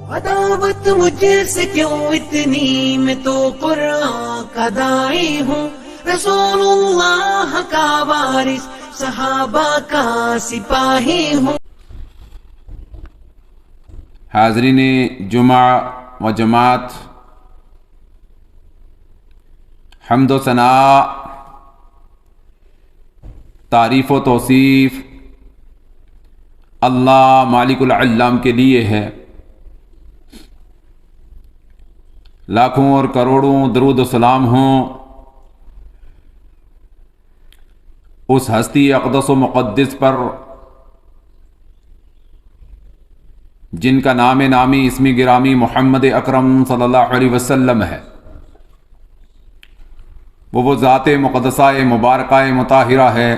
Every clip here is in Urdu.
عداوت مجھ سے کیوں اتنی، میں تو قرآن کا داعی ہوں، رسول اللہ کا وارث، صحابہ کا سپاہی ہوں۔ حاضرین جمعہ و جماعت، حمد و ثناء، تعریف و توصیف اللہ مالک العلام کے لیے ہے۔ لاکھوں اور کروڑوں درود و سلام ہوں اس ہستی اقدس و مقدس پر جن کا نام نامی اسمی گرامی محمد اکرم صلی اللہ علیہ وسلم ہے۔ وہ ذات مقدسہ مبارکہ مطہرہ ہے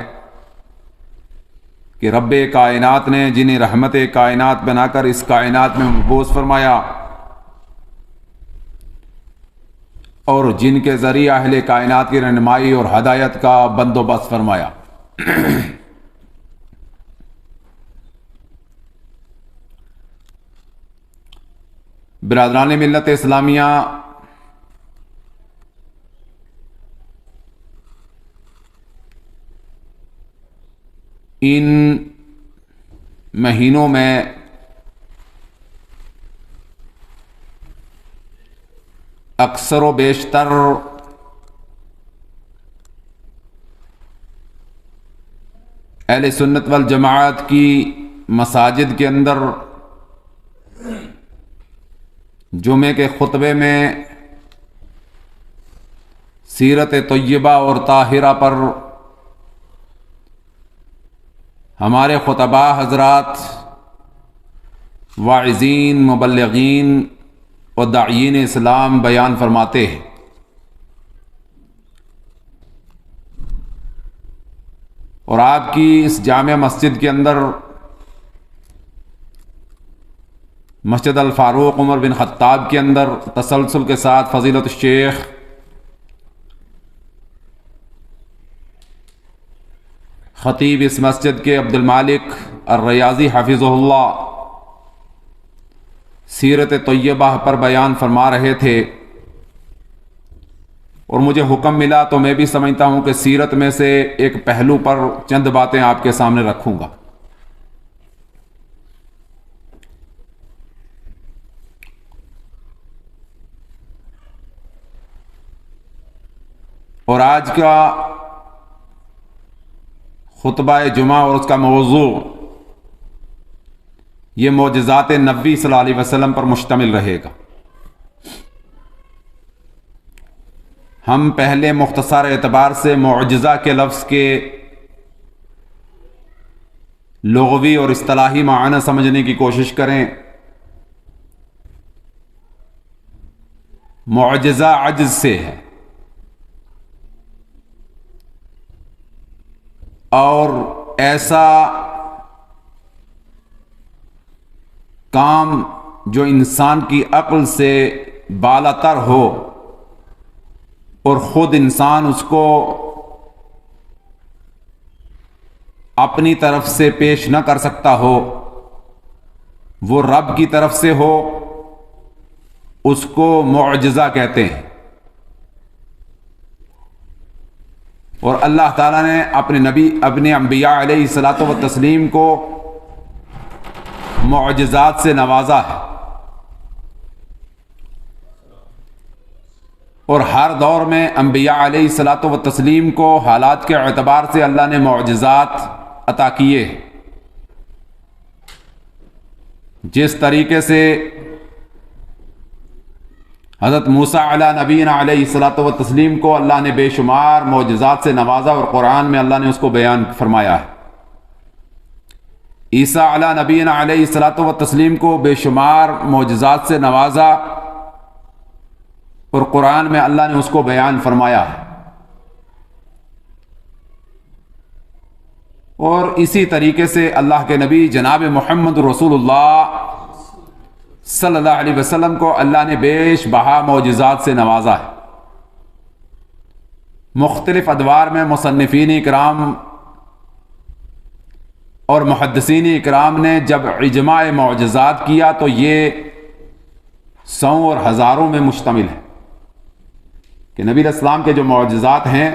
کہ رب کائنات نے جنہیں رحمت کائنات بنا کر اس کائنات میں مبعوث فرمایا اور جن کے ذریعہ اہل کائنات کی رہنمائی اور ہدایت کا بندوبست فرمایا۔ برادران ملت اسلامیہ، ان مہینوں میں اکثر و بیشتر اہل سنت والجماعت کی مساجد کے اندر جمعے کے خطبے میں سیرت طیبہ اور طاہرہ پر ہمارے خطباء حضرات، واعظین، مبلغین اور داعین اسلام بیان فرماتے ہیں۔ اور آپ کی اس جامع مسجد کے اندر، مسجد الفاروق عمر بن خطاب کے اندر، تسلسل کے ساتھ فضیلت الشیخ خطیب اس مسجد کے عبد المالک الریاضی حفظہ اللہ سیرت طیبہ پر بیان فرما رہے تھے، اور مجھے حکم ملا تو میں بھی سمجھتا ہوں کہ سیرت میں سے ایک پہلو پر چند باتیں آپ کے سامنے رکھوں گا۔ اور آج کا خطبہ جمعہ اور اس کا موضوع یہ معجزات نبی صلی اللہ علیہ وسلم پر مشتمل رہے گا۔ ہم پہلے مختصر اعتبار سے معجزہ کے لفظ کے لغوی اور اصطلاحی معنی سمجھنے کی کوشش کریں۔ معجزہ عجز سے ہے، اور ایسا کام جو انسان کی عقل سے بالاتر ہو اور خود انسان اس کو اپنی طرف سے پیش نہ کر سکتا ہو، وہ رب کی طرف سے ہو، اس کو معجزہ کہتے ہیں۔ اور اللہ تعالیٰ نے اپنے انبیاء علیہ الصلاۃ والتسلیم کو معجزات سے نوازا ہے، اور ہر دور میں انبیاء علیہ الصلاۃ والتسلیم کو حالات کے اعتبار سے اللہ نے معجزات عطا کیے۔ جس طریقے سے حضرت موسیٰ علیہ نبینا علیہ الصلاۃ والتسلیم کو اللہ نے بے شمار معجزات سے نوازا، اور قرآن میں اللہ نے اس کو بیان فرمایا ہے۔ عیسیٰ علیہ نبینا علیہ الصلاۃ والتسلیم کو بے شمار معجزات سے نوازا، اور قرآن میں اللہ نے اس کو بیان فرمایا ہے۔ اور اسی طریقے سے اللہ کے نبی جناب محمد رسول اللہ صلی اللہ علیہ وسلم کو اللہ نے بیش بہا معجزات سے نوازا ہے۔ مختلف ادوار میں مصنفین اکرام اور محدثین اکرام نے جب اجماع معجزات کیا تو یہ سو اور ہزاروں میں مشتمل ہے کہ نبی علیہ السلام کے جو معجزات ہیں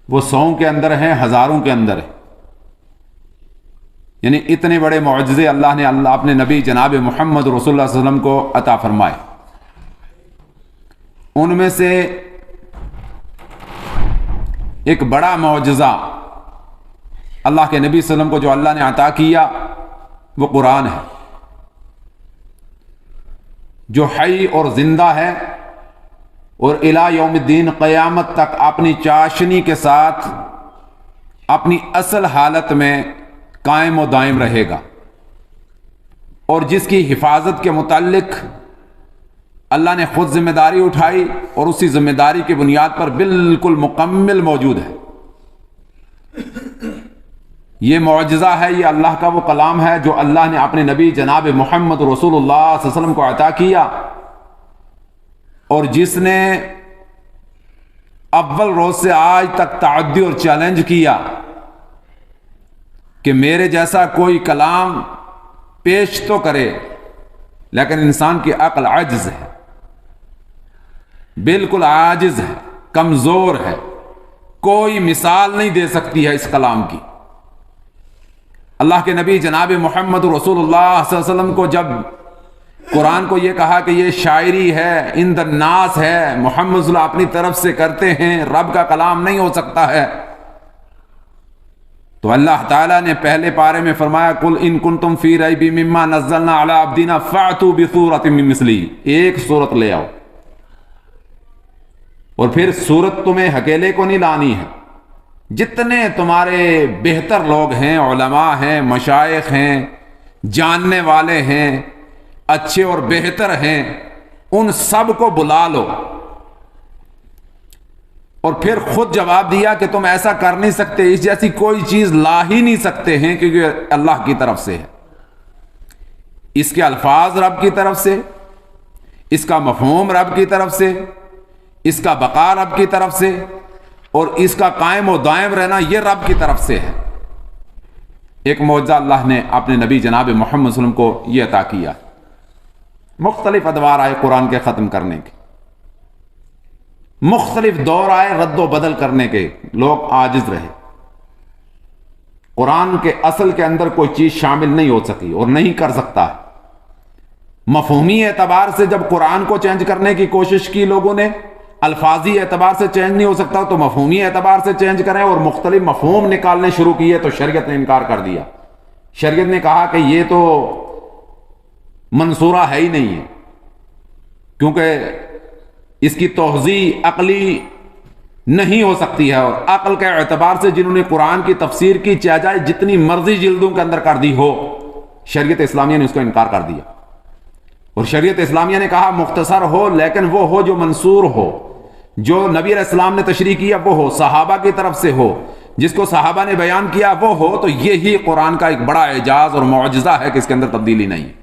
وہ سو کے اندر ہیں، ہزاروں کے اندر ہے. یعنی اتنے بڑے معجزے اللہ نے اپنے نبی جناب محمد رسول اللہ صلی اللہ علیہ وسلم کو عطا فرمائے. ان میں سے ایک بڑا معجزہ اللہ کے نبی صلی اللہ علیہ وسلم کو جو اللہ نے عطا کیا وہ قرآن ہے، جو حی اور زندہ ہے اور الی یوم الدین قیامت تک اپنی چاشنی کے ساتھ اپنی اصل حالت میں قائم و دائم رہے گا، اور جس کی حفاظت کے متعلق اللہ نے خود ذمہ داری اٹھائی اور اسی ذمہ داری کی بنیاد پر بالکل مکمل موجود ہے. یہ معجزہ ہے، یہ اللہ کا وہ کلام ہے جو اللہ نے اپنے نبی جناب محمد رسول اللہ صلی اللہ علیہ وسلم کو عطا کیا، اور جس نے اول روز سے آج تک تعدی اور چیلنج کیا کہ میرے جیسا کوئی کلام پیش تو کرے، لیکن انسان کی عقل عاجز ہے، بالکل عاجز ہے، کمزور ہے، کوئی مثال نہیں دے سکتی ہے اس کلام کی. اللہ کے نبی جناب محمد رسول اللہ صلی اللہ علیہ وسلم کو جب قرآن کو یہ کہا کہ یہ شاعری ہے، عند الناس ہے، محمد صلی اللہ اپنی طرف سے کرتے ہیں، رب کا کلام نہیں ہو سکتا ہے، تو اللہ تعالیٰ نے پہلے پارے میں فرمایا قل ان کنتم فی ریب مما نزلنا علی عبدنا فأتوا بسورۃ من مثلہ، ایک سورت لے آؤ. اور پھر سورت تمہیں اکیلے کو نہیں لانی ہے، جتنے تمہارے بہتر لوگ ہیں، علماء ہیں، مشائخ ہیں، جاننے والے ہیں، اچھے اور بہتر ہیں، ان سب کو بلا لو. اور پھر خود جواب دیا کہ تم ایسا کر نہیں سکتے، اس جیسی کوئی چیز لا ہی نہیں سکتے ہیں کیونکہ اللہ کی طرف سے ہے. اس کے الفاظ رب کی طرف سے، اس کا مفہوم رب کی طرف سے، اس کا بقا رب کی طرف سے، اور اس کا قائم و دائم رہنا یہ رب کی طرف سے ہے. ایک معجزہ اللہ نے اپنے نبی جناب محمد صلی اللہ علیہ وسلم کو یہ عطا کیا. مختلف ادوار آئے قرآن کے ختم کرنے کے، مختلف دور آئے رد و بدل کرنے کے، لوگ عاجز رہے. قرآن کے اصل کے اندر کوئی چیز شامل نہیں ہو سکی اور نہیں کر سکتا ہے. مفہومی اعتبار سے جب قرآن کو چینج کرنے کی کوشش کی لوگوں نے، الفاظی اعتبار سے چینج نہیں ہو سکتا تو مفہومی اعتبار سے چینج کریں، اور مختلف مفہوم نکالنے شروع کیے تو شریعت نے انکار کر دیا. شریعت نے کہا کہ یہ تو منصورہ ہے ہی نہیں ہے، کیونکہ اس کی توضیح عقلی نہیں ہو سکتی ہے، اور عقل کے اعتبار سے جنہوں نے قرآن کی تفسیر کی چاہے جتنی مرضی جلدوں کے اندر کر دی ہو، شریعت اسلامیہ نے اس کو انکار کر دیا. اور شریعت اسلامیہ نے کہا مختصر ہو، لیکن وہ ہو جو منصور ہو، جو نبی علیہ السلام نے تشریح کیا وہ ہو، صحابہ کی طرف سے ہو، جس کو صحابہ نے بیان کیا وہ ہو. تو یہی قرآن کا ایک بڑا اعجاز اور معجزہ ہے کہ اس کے اندر تبدیلی نہیں ہے.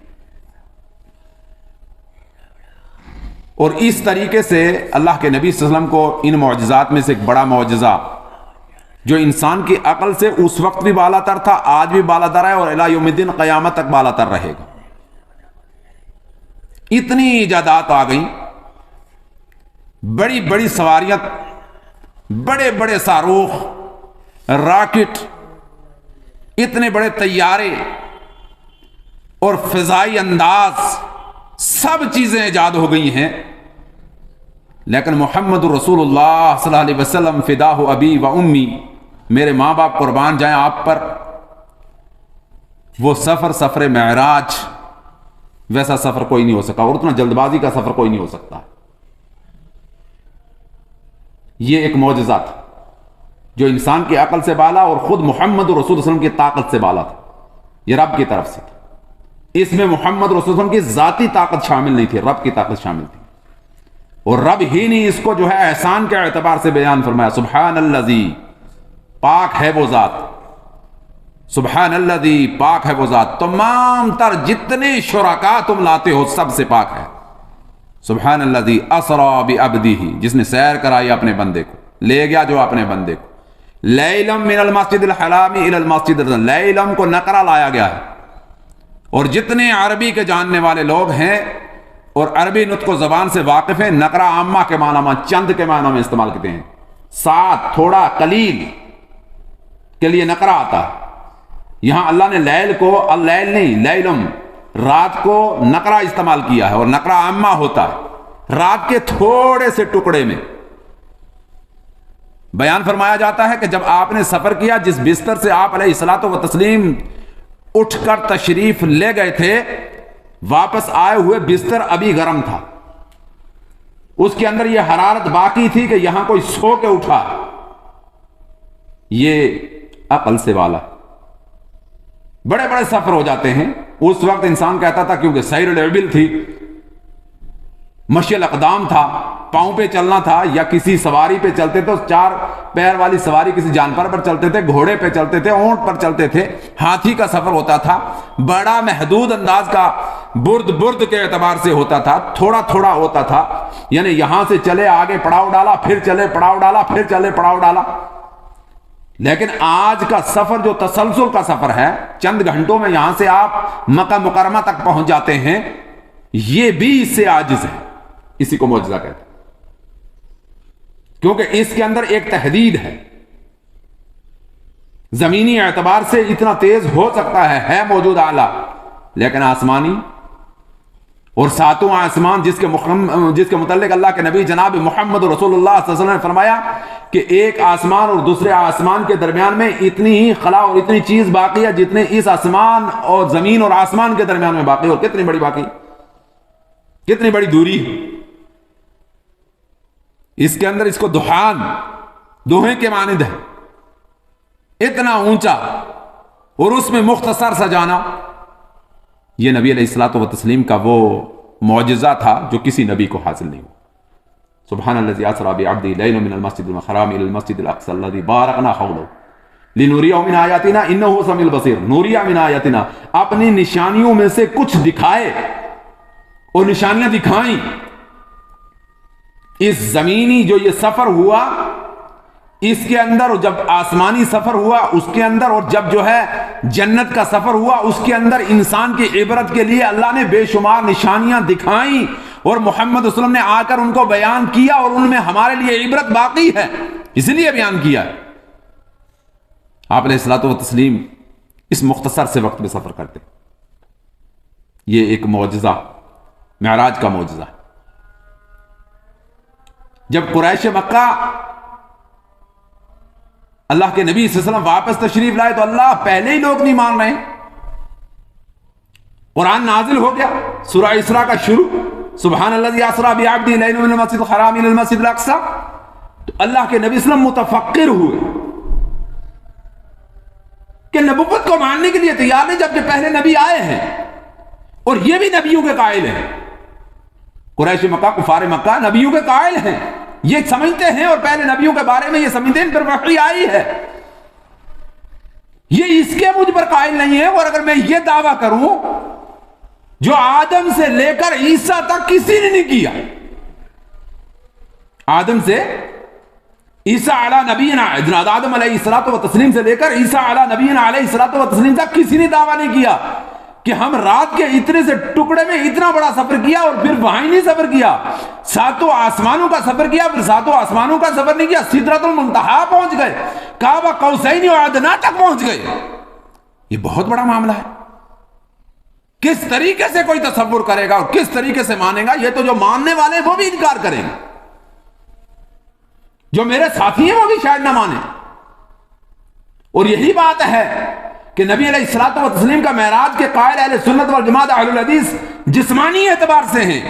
اور اس طریقے سے اللہ کے نبی صلی اللہ علیہ وسلم کو ان معجزات میں سے ایک بڑا معجزہ جو انسان کی عقل سے اس وقت بھی بالا تر تھا، آج بھی بالا تر ہے، اور الی یوم الدین قیامت تک بالا تر رہے گا. اتنی ایجادات آ گئیں، بڑی بڑی سواریاں، بڑے بڑے صاروخ، راکٹ، اتنے بڑے طیارے اور فضائی انداز، سب چیزیں ایجاد ہو گئی ہیں. لیکن محمد رسول اللہ صلی اللہ علیہ وسلم فداہ ابی و امی، میرے ماں باپ قربان جائیں آپ پر، وہ سفر معراج ویسا سفر کوئی نہیں ہو سکا، اور اتنا جلد بازی کا سفر کوئی نہیں ہو سکتا. یہ ایک معجزہ تھا جو انسان کی عقل سے بالا اور خود محمد رسول اللہ صلی اللہ علیہ وسلم کی طاقت سے بالا تھا. یہ رب کی طرف سے تھا. اس میں محمد رسول اللہ صلی اللہ علیہ وسلم کی ذاتی طاقت شامل نہیں تھی، رب کی طاقت شامل تھی. اور رب ہی نے اس کو جو ہے احسان کے اعتبار سے بیان فرمایا. سبحان الذی، پاک ہے وہ ذات، سبحان الذی، پاک ہے وہ ذات، تمام تر جتنے شرکا تم لاتے ہو سب سے پاک ہے. سبحان الذی اسری بعبدہ، جس نے سیر کرائی اپنے بندے کو، لے گیا جو اپنے بندے کو. لیلم من المسجد الحرام الی المسجد الحرام، لیلم کو نقرہ لایا گیا ہے. اور جتنے عربی کے جاننے والے لوگ ہیں اور عربی نطق و زبان سے واقف ہیں. نقرہ عامہ کے معنی میں چند کے معنی میں استعمال کرتے ہیں. سات تھوڑا قلیل کے لیے نقرہ آتا ہے. یہاں اللہ نے لیل کو اللیل نہیں لیلم رات کو نقرہ استعمال کیا ہے, اور نقرہ عامہ ہوتا ہے رات کے تھوڑے سے ٹکڑے میں. بیان فرمایا جاتا ہے کہ جب آپ نے سفر کیا, جس بستر سے آپ علیہ الصلوۃ والتسلیم اٹھ کر تشریف لے گئے تھے, واپس آئے ہوئے بستر ابھی گرم تھا. اس کے اندر یہ حرارت باقی تھی کہ یہاں کوئی سو کے اٹھا. یہ عقل سے والا. بڑے بڑے سفر ہو جاتے ہیں. اس وقت انسان کہتا تھا, کیونکہ سیر الابل تھی, مشی الاقدام تھا, پاؤں پہ چلنا تھا, یا کسی سواری پہ چلتے تھے, چار پیر والی سواری کسی جانور پر چلتے تھے, گھوڑے پہ چلتے تھے, اونٹ پر چلتے تھے, ہاتھی کا سفر ہوتا تھا, بڑا محدود انداز کا برد کے اعتبار سے ہوتا تھا, تھوڑا تھوڑا ہوتا تھا. یعنی یہاں سے چلے, آگے پڑاؤ ڈالا, پھر چلے پڑاؤ ڈالا, پھر چلے پڑاؤ ڈالا. لیکن آج کا سفر جو تسلسل کا سفر ہے, چند گھنٹوں میں یہاں سے آپ مکہ مکرمہ تک پہنچ جاتے ہیں, یہ بھی اس سے عاجز ہے. اسی کو معجزہ کہتے ہیں, کیونکہ اس کے اندر ایک تحدید ہے. زمینی اعتبار سے اتنا تیز ہو سکتا ہے موجود اعلیٰ, لیکن آسمانی اور ساتوں آسمان جس کے متعلق اللہ کے نبی جناب محمد رسول اللہ صلی اللہ علیہ وسلم نے فرمایا کہ ایک آسمان اور دوسرے آسمان کے درمیان میں اتنی ہی خلا اور اتنی چیز باقی ہے جتنے اس آسمان اور زمین اور آسمان کے درمیان میں باقی. اور کتنی بڑی باقی, کتنی بڑی دوری. اس کے اندر اس کو دہان, دوہیں کے مانند ہے, اتنا اونچا, اور اس میں مختصر سا جانا. یہ نبی علیہ الصلوۃ والتسلیم کا وہ معجزہ تھا جو کسی نبی کو حاصل نہیں ہوا. سبحان الذی اسری بعبدہ لیلا من المسجد الحرام الی المسجد الاقصی الذی بارکنا حولہ لنریہ من آیاتنا انہ هو السمیع البصیر. نوریہ من آیاتنا, اپنی نشانیوں میں سے کچھ دکھائے, اور نشانیاں دکھائیں. اس زمینی جو یہ سفر ہوا, اس کے اندر جب آسمانی سفر ہوا اس کے اندر, اور جب جو ہے جنت کا سفر ہوا اس کے اندر, انسان کی عبرت کے لیے اللہ نے بے شمار نشانیاں دکھائیں, اور محمد صلی اللہ علیہ وسلم نے آ کر ان کو بیان کیا, اور ان میں ہمارے لیے عبرت باقی ہے, اس لیے بیان کیا. آپ علیہ الصلوۃ والتسلیم اس مختصر سے وقت میں سفر کرتے. یہ ایک معجزہ, معراج کا معجزہ. جب قریش مکہ اللہ کے نبی صلی اللہ علیہ وسلم واپس تشریف لائے تو اللہ پہلے ہی لوگ نہیں مان رہے. قرآن نازل ہو گیا, سورہ اسراء کا شروع, سبحان الذی اسری بعبدہ لیلا من المسجد الحرام الی المسجد الاقصی. تو اللہ کے نبی صلی اللہ علیہ وسلم متفکر ہوئے کہ نبوت کو ماننے کے لیے تیار نہیں, جبکہ پہلے نبی آئے ہیں اور یہ بھی نبیوں کے قائل ہیں. قریش مکہ, کفار مکہ نبیوں کے قائل ہیں, یہ سمجھتے ہیں, اور پہلے نبیوں کے بارے میں یہ سمجھتے ہیں, پھر وحی آئی ہے. یہ اس کے مجھ پر قائل نہیں ہے. اور اگر میں یہ دعویٰ کروں جو آدم سے لے کر عیسیٰ تک کسی نے نہیں کیا, آدم سے عیسیٰ علی نبینا, آدم علیہ الصلوۃ والتسلیم سے لے کر عیسیٰ علی نبینا علیہ الصلوۃ والتسلیم تک کسی نے دعویٰ نہیں کیا کہ ہم رات کے اتنے سے ٹکڑے میں اتنا بڑا سفر کیا, اور پھر وہاں نہیں سفر کیا, ساتوں آسمانوں کا سفر کیا, پھر ساتوں آسمانوں کا سفر نہیں کیا, سدرۃ المنتہا پہنچ گئے, قاب قوسین و ادنیٰ تک پہنچ گئے. یہ بہت بڑا معاملہ ہے. کس طریقے سے کوئی تصور کرے گا اور کس طریقے سے مانے گا, یہ تو جو ماننے والے ہیں وہ بھی انکار کریں گے, جو میرے ساتھی ہیں وہ بھی شاید نہ مانیں. اور یہی بات ہے کہ نبی علیہ الصلوۃ والتسلیم کا معراج کے قائل اہل سنت والجماعت اہل الحدیث جسمانی اعتبار سے ہیں,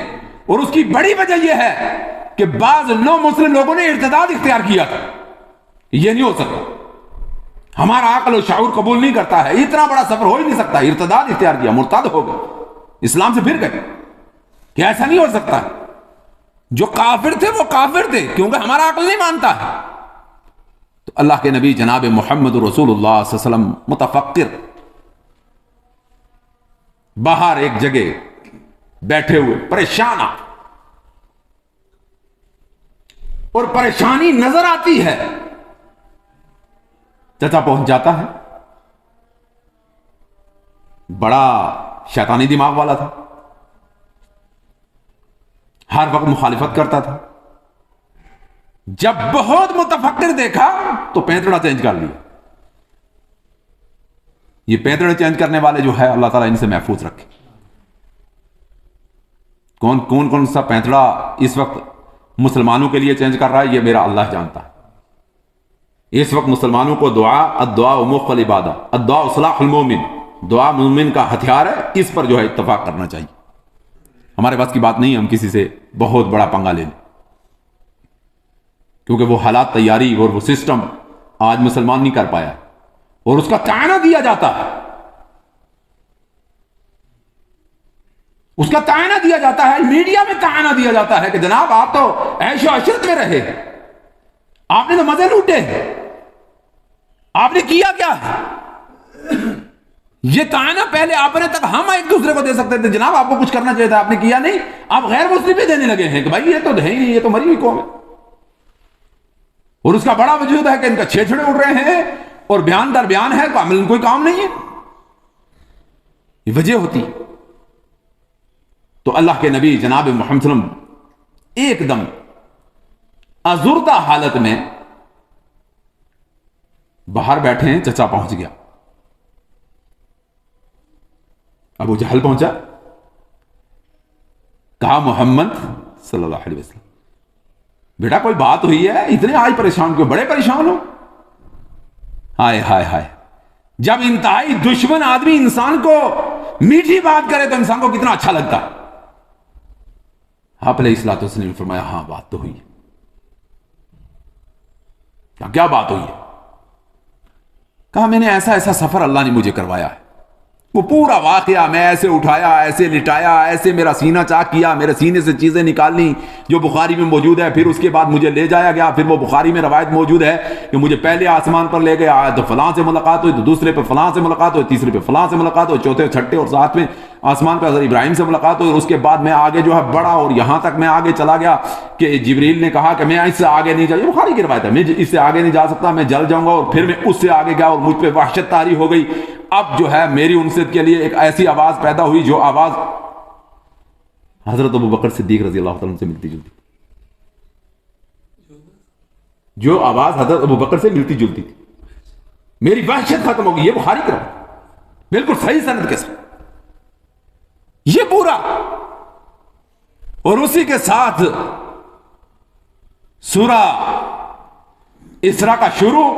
اور اس کی بڑی وجہ یہ ہے کہ بعض نو مسلم لوگوں نے ارتداد اختیار کیا تھا. یہ نہیں ہو سکتا, ہمارا عقل و شعور قبول نہیں کرتا ہے, اتنا بڑا سفر ہو ہی نہیں سکتا. ارتداد اختیار کیا, مرتد ہو گئے, اسلام سے پھر گئے, کہ ایسا نہیں ہو سکتا ہے. جو کافر تھے وہ کافر تھے, کیونکہ ہمارا عقل نہیں مانتا ہے. تو اللہ کے نبی جناب محمد رسول اللہ صلی اللہ علیہ وسلم متفکر باہر ایک جگہ بیٹھے ہوئے پریشان, اور پریشانی نظر آتی ہے. چچا پہنچ جاتا ہے, بڑا شیطانی دماغ والا تھا, ہر وقت مخالفت کرتا تھا. جب بہت متفکر دیکھا تو پینتڑا چینج کر لیا. یہ پینتڑے چینج کرنے والے جو ہے اللہ تعالیٰ ان سے محفوظ رکھے. کون سا پینتڑا اس وقت مسلمانوں کے لیے چینج کر رہا ہے یہ میرا اللہ جانتا ہے. اس وقت مسلمانوں کو الدعاء مخ العبادہ، الدعاء صلاح المومن، دعا مومن کا ہتھیار ہے، اس پر جو ہے اتفاق کرنا چاہیے. ہمارے پاس کی بات نہیں ہے ہم کسی سے بہت بڑا پنگا لے لیں، کیونکہ وہ حالات تیاری اور وہ سسٹم آج مسلمان نہیں کر پایا اور اس کا تعینہ دیا جاتا ہے. اس کا تعینہ دیا جاتا ہے، میڈیا میں تعینہ دیا جاتا ہے کہ جناب آپ تو عیش و عشرت میں رہے، آپ نے تو مزے لوٹے، آپ نے کیا کیا ہے؟ یہ تعینہ پہلے اپنے تک ہم ایک دوسرے کو دے سکتے تھے، جناب آپ کو کچھ کرنا چاہیے تھا، آپ نے کیا نہیں. آپ غیر مسلم بھی دینے لگے ہیں کہ بھائی یہ تو ہے ہی، یہ تو مری ہوئی قوم ہے. اور اس کا بڑا وجود ہے کہ ان کا چھیچڑے اڑ رہے ہیں اور بیان در بیان ہے، عمل کوئی کام نہیں ہے. یہ وجہ ہوتی. تو اللہ کے نبی جناب محمد صلی اللہ علیہ وسلم ایک دم ازردہ حالت میں باہر بیٹھے ہیں، چچا پہنچ گیا، ابو جہل پہنچا، کہا محمد صلی اللہ علیہ وسلم بیٹا کوئی بات ہوئی ہے، اتنے آج پریشان کیوں، بڑے پریشان ہو؟ ہائے ہائے ہائے، جب انتہائی دشمن آدمی انسان کو میٹھی بات کرے تو انسان کو کتنا اچھا لگتا ہے. آپ علیہ الصلوۃ والسلام نے فرمایا ہاں بات تو ہوئی ہے. کیا بات ہوئی ہے؟ کہا میں نے ایسا سفر اللہ نے مجھے کروایا ہے. وہ پورا واقعہ میں ایسے اٹھایا، ایسے لٹایا، ایسے میرا سینہ چاک کیا، میرے سینے سے چیزیں نکالنی جو بخاری میں موجود ہے، پھر اس کے بعد مجھے لے جایا گیا. پھر وہ بخاری میں روایت موجود ہے کہ مجھے پہلے آسمان پر لے گیا تو فلاں سے ملاقات ہوئی، تو دوسرے پہ فلاں سے ملاقات ہوئی، تیسرے پہ فلاں سے ملاقات ہوئی، چوتھے چھٹے اور ساتویں آسمان پہ حضرت ابراہیم سے ملاقات ہوئی. اور اس کے بعد میں آگے جو ہے بڑا، اور یہاں تک میں آگے چلا گیا کہ جبریل نے کہا کہ میں اس سے آگے نہیں جاؤں، بخاری کی روایت ہے، میں اس سے آگے نہیں جا سکتا، میں جل جاؤں گا. اور پھر میں اس سے آگے گیا اور مجھ پہ وحشت طاری ہو گئی. اب جو ہے میری انست کے لیے ایک ایسی آواز پیدا ہوئی جو آواز حضرت ابو بکر صدیق رضی اللہ عنہ سے ملتی جلتی، جو آواز حضرت ابو بکر سے ملتی جلتی تھی. میری وحشت ختم ہو گئی. یہ بخاری کی روایت بالکل صحیح سند کے ساتھ، یہ پورا. اور اسی کے ساتھ سورہ اسراء کا شروع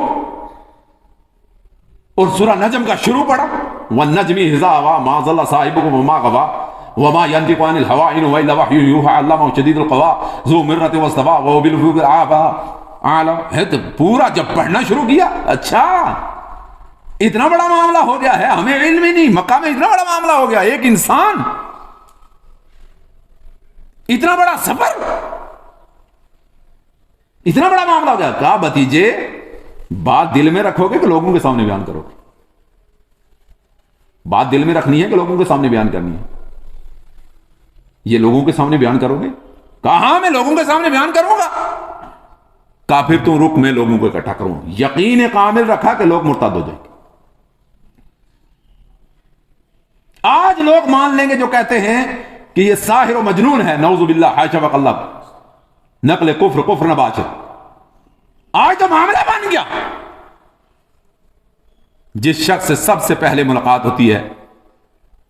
اور سورہ نجم کا شروع پڑا، وَالنَّجْمِ إِذَا هَوَىٰ مَا ضَلَّ صَاحِبُكُمْ وَمَا غَوَىٰ وَمَا يَنطِقُ عَنِ الْهَوَىٰ إِنْ هُوَ إِلَّا وَحْيٌ يُوحَىٰ عَلَّمَهُ شَدِيدُ الْقُوَىٰ ذُو مِرَّةٍ وَاسْتَوَىٰ وَهُوَ بِالْأُفُقِ الْأَعْلَىٰ. ہے تو پورا جب پڑھنا شروع کیا، اچھا اتنا بڑا معاملہ ہو گیا ہے، ہمیں علم ہی نہیں، مکہ میں اتنا بڑا معاملہ ہو گیا، ایک انسان اتنا بڑا سفر، اتنا بڑا معاملہ ہو گیا. کہا بھتیجے بات دل میں رکھو گے کہ لوگوں کے سامنے بیان کرو گے؟ بات دل میں رکھنی ہے کہ لوگوں کے سامنے بیان کرنی ہے؟ یہ لوگوں کے سامنے بیان کرو گے؟ کہا ہاں میں لوگوں کے سامنے بیان کروں گا. کہا پھر تم رک، میں لوگوں کو اکٹھا کروں. یقین کامل رکھا کہ لوگ مرتد ہو جائیں گے. آج لوگ مان لیں گے جو کہتے ہیں کہ یہ ساحر و مجنون ہے، نعوذ باللہ، حاشا وکاللہ، نقل کفر نباشر. آج تو معاملہ بن گیا. جس شخص سے سب سے پہلے ملاقات ہوتی ہے،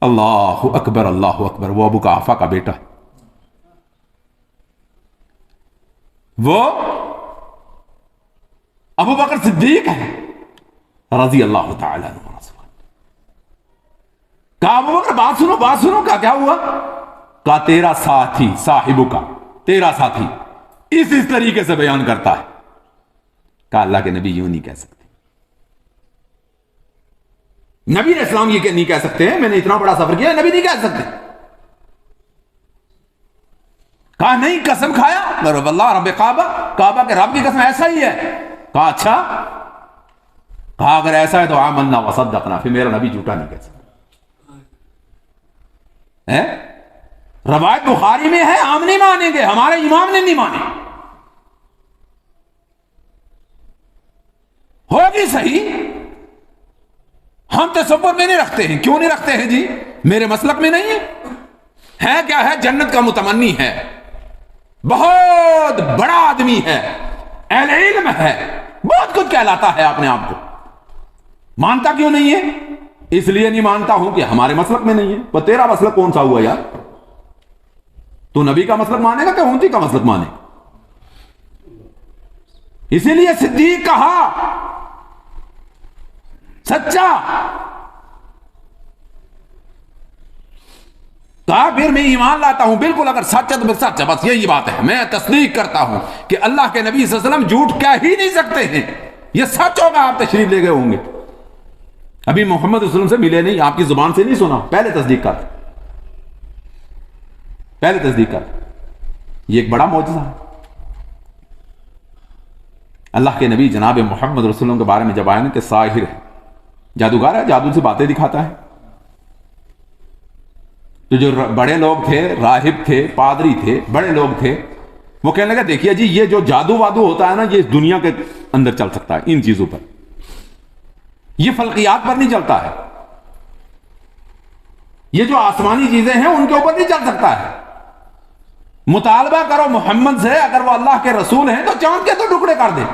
اللہ اکبر اللہ اکبر، وہ ابو قحافہ کا بیٹا ہے، وہ ابو بکر صدیق ہے رضی اللہ تعالی عنہ. کہا ابو بکر بات سنو. کہا کیا ہوا؟ کہا تیرا ساتھی، صاحبوں کا تیرا ساتھی اس طریقے سے بیان کرتا ہے. کہا اللہ کے نبی یوں نہیں کہہ سکتے، نبی علیہ السلام یہ نہیں کہہ سکتے ہیں، میں نے اتنا بڑا سفر کیا، نبی نہیں کہہ سکتے. کہا نہیں، قسم کھایا رب اللہ رب کعبہ کے رب کی قسم ایسا ہی ہے. کہا اچھا. کہا اگر ایسا ہے تو آمنا وصدقنا، پھر میرا نبی جھوٹا نہیں کہہ سکتا. روایت بخاری میں ہے، ہم نہیں مانیں گے، ہمارے امام نے نہیں مانے. ہوگی صحیح، ہم تصور میں نہیں رکھتے ہیں. کیوں نہیں رکھتے ہیں جی؟ میرے مسلک میں نہیں ہے. کیا ہے؟ جنت کا متمنی ہے، بہت بڑا آدمی ہے، اہل علم ہے، بہت کچھ کہلاتا ہے اپنے آپ کو، مانتا کیوں نہیں ہے؟ اس لیے نہیں مانتا ہوں کہ ہمارے مسلک میں نہیں ہے۔ وہ تیرا مسلک کون سا ہوا یار؟ تو نبی کا مسلک مانے گا کہ اونتی کا مسلک مانے گا؟ اسی لیے صدیق کہا سچا، کہا پھر میں ایمان لاتا ہوں، بالکل اگر سچ ہے تو پھر سچ ہے، بس یہی بات ہے، میں تصدیق کرتا ہوں کہ اللہ کے نبی صلی اللہ علیہ وسلم جھوٹ کہہ ہی نہیں سکتے ہیں، یہ سچ ہوگا۔ آپ تشریف لے گئے ہوں گے، ابھی محمد صلی اللہ علیہ وسلم سے ملے نہیں، آپ کی زبان سے نہیں سنا، پہلے تصدیق کر، پہلے تصدیق کر۔ یہ ایک بڑا معجزہ ہے۔ اللہ کے نبی جناب محمد رسول اللہ کے بارے میں جب آیا نا کہ ساحر ہے، جادوگر ہے، جادو سے باتیں دکھاتا ہے، تو جو بڑے لوگ تھے، راہب تھے، پادری تھے، بڑے لوگ تھے، وہ کہنے لگے دیکھیے جی یہ جو جادو وادو ہوتا ہے نا، یہ اس دنیا کے اندر چل سکتا ہے، ان چیزوں پر، یہ فلکیات پر نہیں چلتا ہے، یہ جو آسمانی چیزیں ہیں ان کے اوپر نہیں چل سکتا ہے۔ مطالبہ کرو محمد سے، اگر وہ اللہ کے رسول ہیں تو چاند کے 2 ٹکڑے کر دیں۔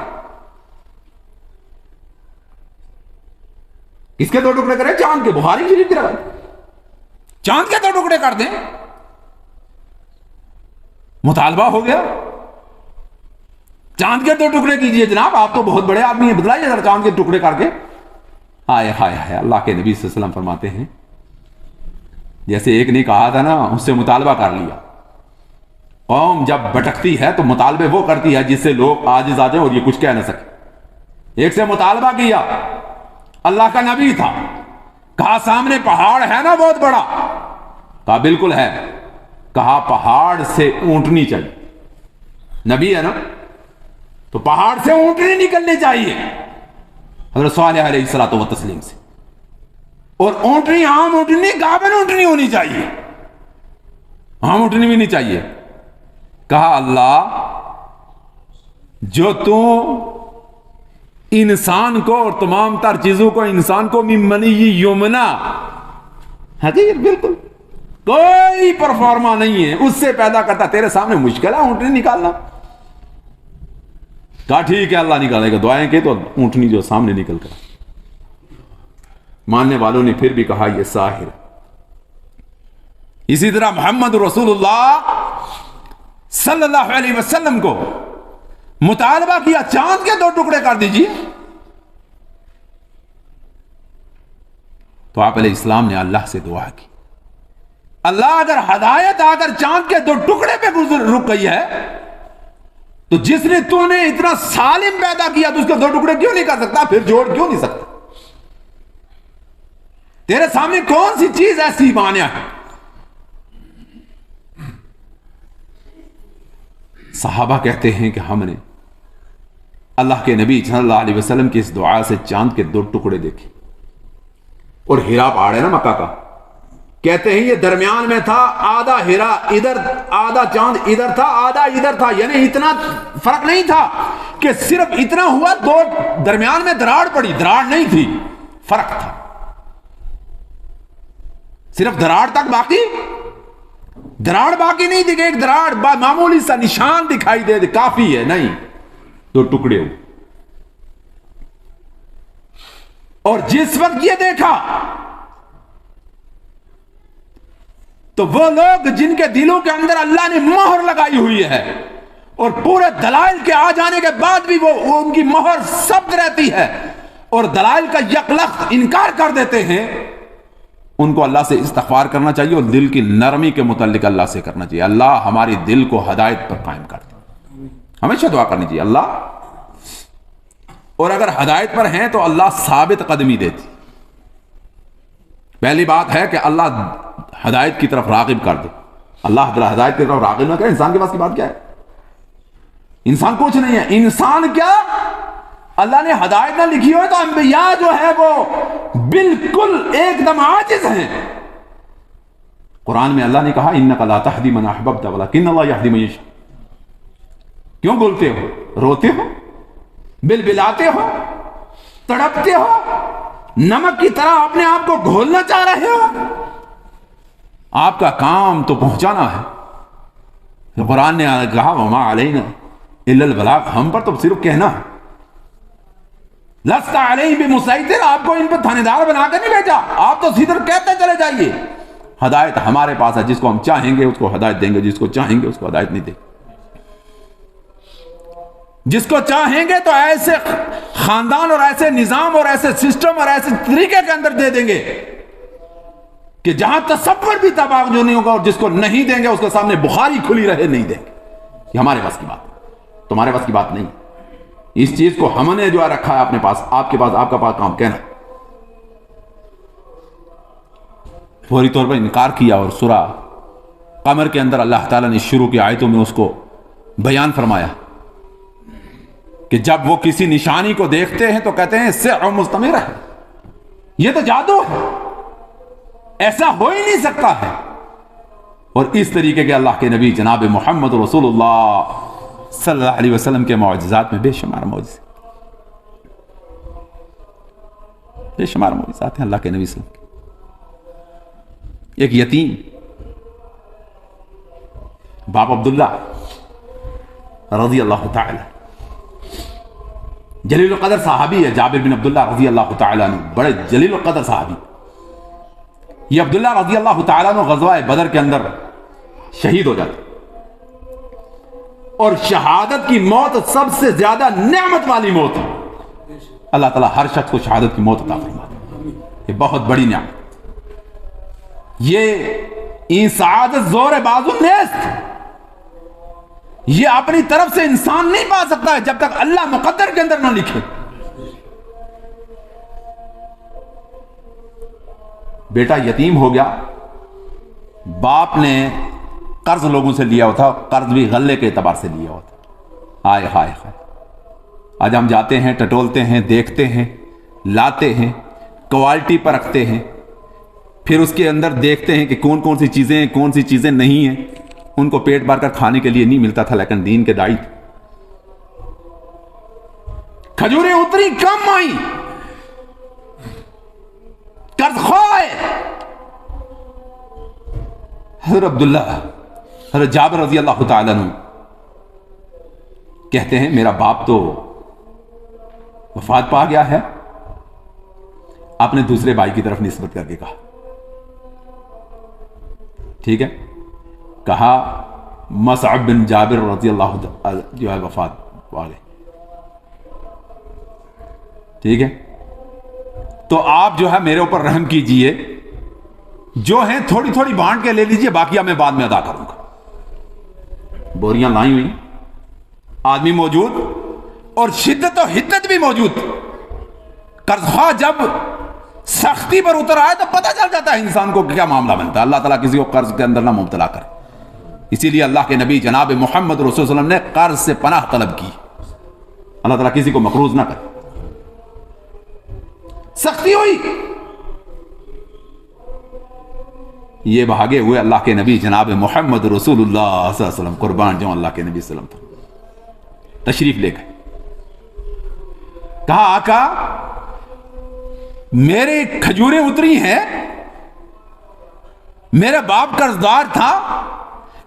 کس کے 2 ٹکڑے کریں؟ چاند کے، بخاری شریف کی روایت، چاند کے 2 ٹکڑے کر دیں۔ مطالبہ ہو گیا، چاند کے 2 ٹکڑے کیجئے جناب، آپ تو بہت بڑے آدمی ہیں، بتلائیے ذرا چاند کے ٹکڑے کر کے۔ ہائے ہائے ہائے، اللہ کے نبی صلی اللہ علیہ وسلم فرماتے ہیں جیسے ایک نے کہا تھا نا، اس سے مطالبہ کر لیا۔ قوم جب بھٹکتی ہے تو مطالبے وہ کرتی ہے جس سے لوگ عاجز آ جائیں اور یہ کچھ کہہ نہ سکے۔ ایک سے مطالبہ کیا، اللہ کا نبی تھا، کہا سامنے پہاڑ ہے نا بہت بڑا، کہا بالکل ہے، کہا پہاڑ سے اونٹنی چاہیے، نبی ہے نا تو پہاڑ سے اونٹنی نکلنی چاہیے حضرت صالح علیہ الصلوۃ والتسلیم سے، اور اونٹنی عام اونٹنی، گابن اونٹنی ہونی چاہیے، عام اونٹنی بھی نہیں چاہیے۔ کہا اللہ جو تو انسان کو اور تمام تر چیزوں کو، انسان کو من منی یمنا، حقیقت بالکل کوئی پرفارما نہیں ہے، اس سے پیدا کرتا، تیرے سامنے مشکل ہے اونٹنی نکالنا۔ کہا ٹھیک ہے اللہ نکالے گا، دعائیں کی تو اونٹنی جو سامنے نکل کر، ماننے والوں نے پھر بھی کہا یہ ساحر۔ اسی طرح محمد رسول اللہ صلی اللہ علیہ وسلم کو مطالبہ کیا چاند کے 2 ٹکڑے کر دیجیے، تو آپ علیہ السلام نے اللہ سے دعا کی، اللہ اگر ہدایت آ کر چاند کے 2 ٹکڑے پہ رک گئی ہے تو جس نے تو نے اتنا سالم پیدا کیا تو اس کے 2 ٹکڑے کیوں نہیں کر سکتا، پھر جوڑ کیوں نہیں سکتا؟ تیرے سامنے کون سی چیز ایسی مانع ہے؟ صحابہ کہتے ہیں کہ ہم نے اللہ کے نبی صلی اللہ علیہ وسلم کی اس دعا سے چاند کے 2 ٹکڑے دیکھے، اور ہیرا پہاڑ ہے نا مکہ کا، کہتے ہیں یہ درمیان میں تھا، آدھا ہیرا ادھر، آدھا چاند ادھر تھا، آدھا ادھر تھا، یعنی اتنا فرق نہیں تھا کہ صرف اتنا ہوا، 2 درمیان میں دراڑ پڑی، دراڑ نہیں تھی، فرق تھا، صرف دراڑ تک باقی، دراڑ باقی نہیں تھی کہ ایک دراڑ معمولی سا نشان دکھائی دے کافی ہے، نہیں، 2 ٹکڑے ہوئے۔ اور جس وقت یہ دیکھا تو وہ لوگ جن کے دلوں کے اندر اللہ نے مہر لگائی ہوئی ہے اور پورے دلائل کے آ جانے کے بعد بھی وہ ان کی مہر ثبت رہتی ہے اور دلائل کا یکلخت انکار کر دیتے ہیں، ان کو اللہ سے استغفار کرنا چاہیے اور دل کی نرمی کے متعلق اللہ سے کرنا چاہیے، اللہ ہماری دل کو ہدایت پر قائم کر دے، ہمیشہ دعا کرنی چاہیے اللہ، اور اگر ہدایت پر ہیں تو اللہ ثابت قدمی دیتی۔ پہلی بات ہے کہ اللہ ہدایت کی طرف راغب کر دے، اللہ ہدایت کی طرف راغب نہ کرے، انسان کے پاس کی بات کیا ہے؟ انسان کچھ نہیں ہے، انسان کیا اللہ نے ہدایت نہ لکھی ہو تو انبیاء جو ہے وہ بالکل ایک دم عاجز ہیں۔ قرآن میں اللہ نے کہا انک لا تہدی من احببت ولکن اللہ یہدی من یشاء۔ کیوں بولتے ہو، روتے ہو، بلبلاتے ہو، تڑپتے ہو، نمک کی طرح اپنے آپ کو گھولنا چاہ رہے ہو؟ آپ کا کام تو پہنچانا ہے، قرآن نے کہا وما علینا الا البلاغ، ہم پر تو صرف کہنا ہے، لست علیہم بمسیطر، آپ کو ان پر تھانے دار بنا کر نہیں بھیجا، آپ تو سیدھے کہتے چلے جائیے، ہدایت ہمارے پاس ہے، جس کو ہم چاہیں گے اس کو ہدایت دیں گے، جس کو چاہیں گے اس کو ہدایت نہیں دیں گے، جس کو چاہیں گے تو ایسے خاندان اور ایسے نظام اور ایسے سسٹم اور ایسے طریقے کے اندر دے دیں گے کہ جہاں تصور بھی تباہ جو نہیں ہوگا، اور جس کو نہیں دیں گے اس کے سامنے بخاری کھلی رہے نہیں دیں گے، یہ ہمارے بس کی بات ہے، تمہارے بس کی بات نہیں، اس چیز کو ہم نے جو ہے رکھا ہے اپنے پاس، آپ کے پاس، آپ کا پاس کام کہنا، فوری طور پر انکار کیا، اور سورہ قمر کے اندر اللہ تعالیٰ نے شروع کی آیتوں میں اس کو بیان فرمایا کہ جب وہ کسی نشانی کو دیکھتے ہیں تو کہتے ہیں سحر مستمر ہے، یہ تو جادو ہے، ایسا ہو ہی نہیں سکتا ہے، اور اس طریقے کے اللہ کے نبی جناب محمد رسول اللہ صلی اللہ علیہ وسلم کے معجزات میں بے شمار معجزات، بے شمار معجزات ہیں اللہ کے نبی صلی اللہ علیہ وسلم کے۔ ایک یتیم باپ عبداللہ رضی اللہ تعالی، جلیل القدر صحابی ہے جابر بن عبداللہ رضی اللہ تعالیٰ عنہ، بڑے جلیل القدر صحابی، یہ عبداللہ رضی اللہ تعالیٰ عنہ غزوہ بدر کے اندر شہید ہو جاتے، اور شہادت کی موت سب سے زیادہ نعمت والی موت ہے، اللہ تعالیٰ ہر شخص کو شہادت کی موت عطا فرماتا ہے، یہ بہت بڑی نعمت، یہ سعادت زور بازو نیست، یہ اپنی طرف سے انسان نہیں پا سکتا ہے جب تک اللہ مقدر کے اندر نہ لکھے۔ بیٹا یتیم ہو گیا، باپ نے قرض لوگوں سے لیا ہوتا، قرض بھی غلے کے اعتبار سے لیا ہوتا، آئے ہائے ہائے، آج ہم جاتے ہیں، ٹٹولتے ہیں، دیکھتے ہیں، لاتے ہیں، کوالٹی پر رکھتے ہیں، پھر اس کے اندر دیکھتے ہیں کہ کون کون سی چیزیں ہیں، کون سی چیزیں نہیں ہیں، ان کو پیٹ بھر کر کھانے کے لیے نہیں ملتا تھا، لیکن دین کے داعی تھے، کھجوریں اتری کم آئی، قرض خواہ، حضرت عبداللہ، حضرت جابر رضی اللہ تعالیٰ عنہ کہتے ہیں میرا باپ تو وفات پا گیا ہے، اپنے دوسرے بھائی کی طرف نسبت کر کے کہا، ٹھیک ہے، کہا مصعب بن جابر رضی اللہ جو ہے وفات پا گئے، ٹھیک ہے، تو آپ جو ہے میرے اوپر رحم کیجئے، جو ہیں تھوڑی تھوڑی بانٹ کے لے لیجئے، باقیہ میں بعد میں ادا کروں گا۔ بوریاں لائی ہوئی، آدمی موجود، اور شدت و حدت بھی موجود، قرض خواہ جب سختی پر اتر آئے تو پتہ چل جاتا ہے انسان کو کیا معاملہ بنتا ہے، اللہ تعالیٰ کسی کو قرض کے اندر نہ مبتلا کرے، اسی لیے اللہ کے نبی جناب محمد رسول اللہ علیہ وسلم نے قرض سے پناہ طلب کی، اللہ تعالیٰ کسی کو مقروض نہ کرے، سختی ہوئی، یہ بھاگے ہوئے اللہ کے نبی جناب محمد رسول اللہ صلی اللہ علیہ وسلم، قربان جو اللہ کے نبی صلی اللہ علیہ وسلم تشریف لے گئے، کہا آقا میرے کھجوریں اتری ہیں، میرا باپ قرضدار تھا،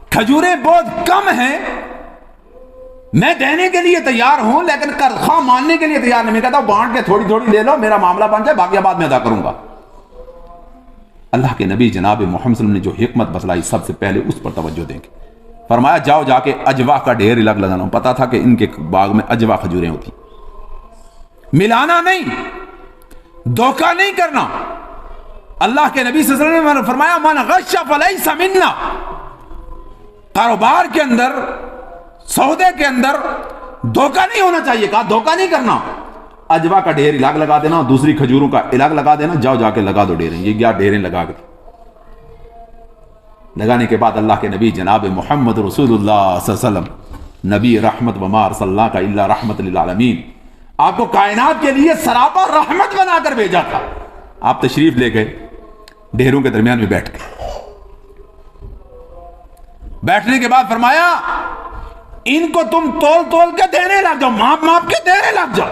کھجوریں بہت کم ہیں، میں دینے کے لیے تیار ہوں لیکن قرض خواہ ماننے کے لیے تیار نہیں، میں کہتا ہوں بانٹ کے تھوڑی تھوڑی لے لو، میرا معاملہ بن جائے، باقی بعد میں ادا کروں گا۔ اللہ کے نبی جناب محمد صلی اللہ علیہ وسلم نے جو حکمت بتلائی سب سے پہلے اس پر توجہ دیں گے، فرمایا جاؤ جا کے اجوا کا ڈھیر لگانا، پتا تھا کہ ان کے باغ میں اجوا کھجوریں ہوتی، ملانا نہیں، دھوکہ نہیں کرنا، اللہ کے نبی صلی اللہ علیہ وسلم نے فرمایا من غش فلیس منا، کاروبار کے اندر، سودے کے اندر دھوکہ نہیں ہونا چاہیے، کہا دھوکہ نہیں کرنا، اجوا کا ڈھیر الگ لگا دینا، دوسری کھجوروں کا الگ لگا دینا، جاؤ جا کے لگا دو ڈھیریں، یہ کیا ڈھیریں لگا کے لگانے کے بعد اللہ کے نبی جناب محمد رسول اللہ صلی اللہ علیہ وسلم، نبی رحمت وما ارسلناک الا رحمت للعالمین، آپ کو کائنات کے لیے سراپا رحمت بنا کر بھیجا تھا، آپ تشریف لے گئے، ڈھیروں کے درمیان میں بیٹھ گئے، بیٹھنے کے بعد فرمایا ان کو تم تول تول کے دینے لگ جاؤ، ماپ ماپ کے دینے لگ جاؤ،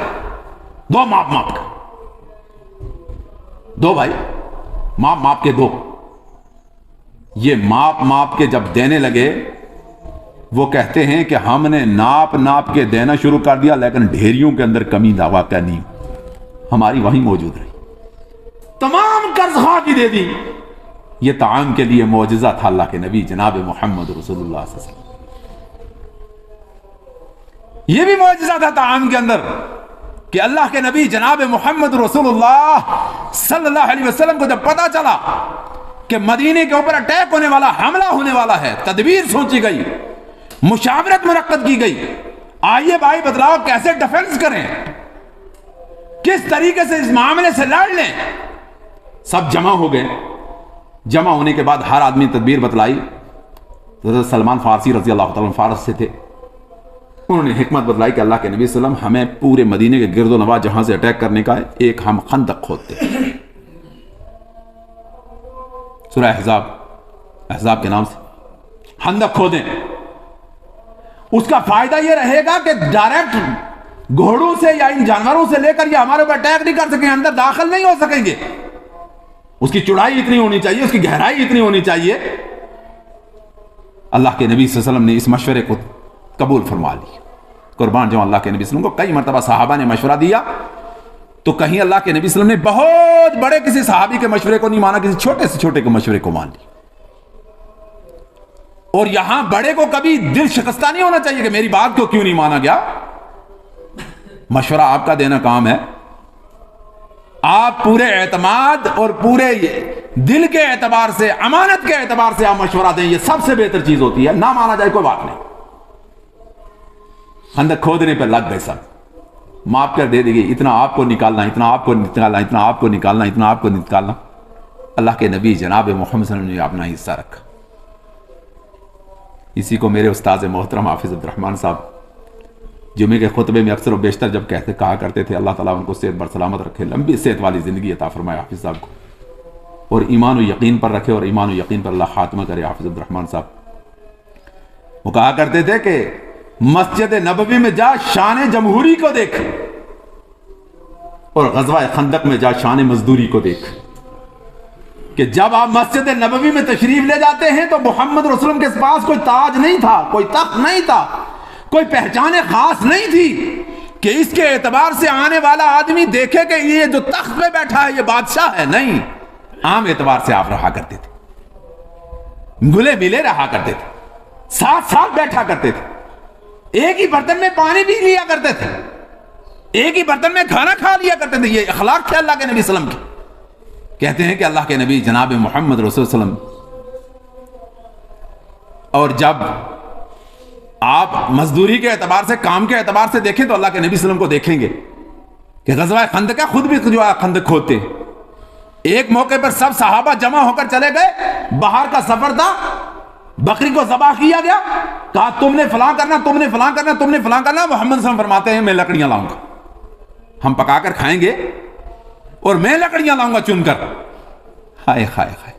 دو ماپ ماپ کے، دو بھائی ماپ ماپ کے دو، یہ ماپ ماپ کے جب دینے لگے وہ کہتے ہیں کہ ہم نے ناپ ناپ کے دینا شروع کر دیا لیکن ڈھیریوں کے اندر کمی واقع نہیں، ہماری وہیں موجود رہی، تمام قرض خواہ کی دے دی۔ یہ طعام کے لیے معجزہ تھا اللہ کے نبی جناب محمد رسول اللہ صلی اللہ علیہ وسلم، یہ بھی معجزہ تھا طعام کے اندر کہ اللہ کے نبی جناب محمد رسول اللہ صلی اللہ علیہ وسلم کو جب پتا چلا کہ مدینے کے اوپر اٹیک ہونے والا، حملہ ہونے والا ہے، تدبیر سوچی گئی، مشاورت منعقد کی گئی، آئیے بھائی بتلاؤ کیسے ڈیفنس کریں، کس طریقے سے اس معاملے سے لڑ لیں۔ سب جمع ہو گئے، جمع ہونے کے بعد ہر آدمی تدبیر بتلائی۔ حضرت سلمان فارسی رضی اللہ تعالیٰ فارس سے تھے، انہوں نے حکمت بتلائی کہ اللہ کے نبی صلی اللہ علیہ وسلم ہمیں پورے مدینے کے گرد و نواح جہاں سے اٹیک کرنے کا ہے، ایک ہم خندق کھودتے ہیں، سورہ احزاب کے نام سے خندق کھودیں۔ اس کا فائدہ یہ رہے گا کہ ڈائریکٹ گھوڑوں سے یا ان جانوروں سے لے کر یہ ہمارے اوپر اٹیک نہیں کر سکیں، اندر داخل نہیں ہو سکیں گے۔ اس کی چوڑائی اتنی ہونی چاہیے، اس کی گہرائی اتنی ہونی چاہیے۔ اللہ کے نبی صلی اللہ علیہ وسلم نے اس مشورے کو قبول فرما لی۔ قربان جاؤں اللہ کے نبی صلی اللہ علیہ وسلم کو کئی مرتبہ صحابہ نے مشورہ دیا تو کہیں اللہ کے نبی صلی اللہ علیہ وسلم نے بہت بڑے کسی صحابی کے مشورے کو نہیں مانا، کسی چھوٹے سے چھوٹے کے مشورے کو مان لی۔ اور یہاں بڑے کو کبھی دل شکستہ نہیں ہونا چاہیے کہ میری بات کو کیوں نہیں مانا گیا۔ مشورہ آپ کا دینا کام ہے، آپ پورے اعتماد اور پورے دل کے اعتبار سے، امانت کے اعتبار سے آپ مشورہ دیں، یہ سب سے بہتر چیز ہوتی ہے۔ نہ مانا جائے کوئی بات نہیں، خندق کھودنے پہ لگ گئے، سب ماپ کر دے دی گئی، اتنا آپ کو نکالنا، اتنا آپ کو نکالنا، اتنا آپ کو نکالنا، اتنا آپ کو نکالنا۔ اللہ کے نبی جناب محمد صلی اللہ علیہ وسلم نے اپنا حصہ رکھا۔ اسی کو میرے استاذ محترم حافظ عبد الرحمن صاحب جمعے کے خطبے میں اکثر و بیشتر جب کہا کرتے تھے، اللہ تعالیٰ ان کو صحت بر سلامت رکھے، لمبی صحت والی زندگی عطا فرمائے حافظ صاحب کو، اور ایمان و یقین پر رکھے، اور ایمان و یقین پر اللہ خاتمہ کرے حافظ عبد الرحمن صاحب۔ وہ کہا کرتے تھے کہ مسجد نبوی میں جا شان جمہوری کو دیکھ، اور غزوہ خندق میں جا شان مزدوری کو دیکھ، کہ جب آپ مسجد نبوی میں تشریف لے جاتے ہیں تو محمد رسول اللہ کے پاس کوئی تاج نہیں تھا، کوئی تخت نہیں تھا، کوئی پہچان خاص نہیں تھی کہ اس کے اعتبار سے آنے والا آدمی دیکھے کہ یہ جو تخت پہ بیٹھا ہے یہ بادشاہ ہے، نہیں، عام اعتبار سے آپ رہا کرتے تھے، گلے ملے رہا کرتے تھے، ساتھ ساتھ بیٹھا کرتے تھے، ایک ہی برتن میں پانی بھی لیا کرتے تھے، ایک ہی برتن میں کھانا کھا لیا کرتے تھے۔ یہ اخلاق تھے اللہ کے نبی صلی اللہ علیہ وسلم کی۔ کہتے ہیں کہ اللہ کے نبی جناب محمد رسول صلی اللہ علیہ وسلم، اور جب آپ مزدوری کے اعتبار سے، کام کے اعتبار سے دیکھیں تو اللہ کے نبی صلی اللہ علیہ وسلم کو دیکھیں گے کہ غزوہ خندق خود بھی جو ہے خندق کھودتے۔ ایک موقع پر سب صحابہ جمع ہو کر چلے گئے، باہر کا سفر تھا، بکری کو ذبح کیا گیا، کہا تم نے فلاں کرنا، تم نے فلاں کرنا، تم نے فلاں کرنا۔ محمد صلی اللہ علیہ وسلم فرماتے ہیں میں لکڑیاں لاؤں گا، ہم پکا کر کھائیں گے اور میں لکڑیاں لاؤں گا چن کر۔ ہائے ہائے ہائے،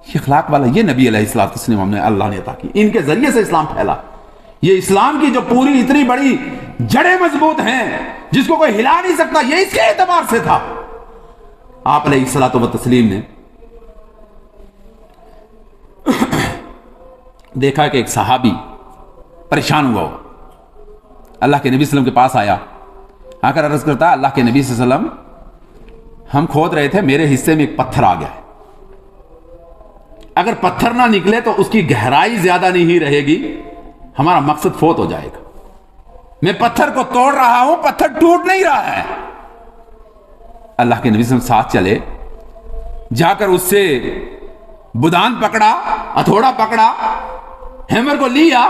یہ اخلاق والا یہ نبی علیہ الصلوۃ والسلام ہم نے اللہ نے عطا کی، ان کے ذریعے سے اسلام پھیلا۔ یہ اسلام کی جو پوری اتنی بڑی جڑیں مضبوط ہیں جس کو کوئی ہلا نہیں سکتا، یہ اس کے اعتبار سے تھا۔ آپ علیہ الصلوۃ والتسلیم نے دیکھا کہ ایک صحابی پریشان ہوا ہو، اللہ کے نبی صلی اللہ علیہ وسلم کے پاس آیا، آ کر عرض کرتا اللہ کے نبی صلی اللہ علیہ وسلم ہم کھود رہے تھے، میرے حصے میں ایک پتھر آ گیا ہے، اگر پتھر نہ نکلے تو اس کی گہرائی زیادہ نہیں رہے گی، ہمارا مقصد فوت ہو جائے گا، میں پتھر کو توڑ رہا ہوں، پتھر ٹوٹ نہیں رہا ہے۔ اللہ کے نبی صلی اللہ علیہ وسلم ساتھ چلے، جا کر اس سے بدان پکڑا، ہتھوڑا پکڑا، ہیمر کو لیا،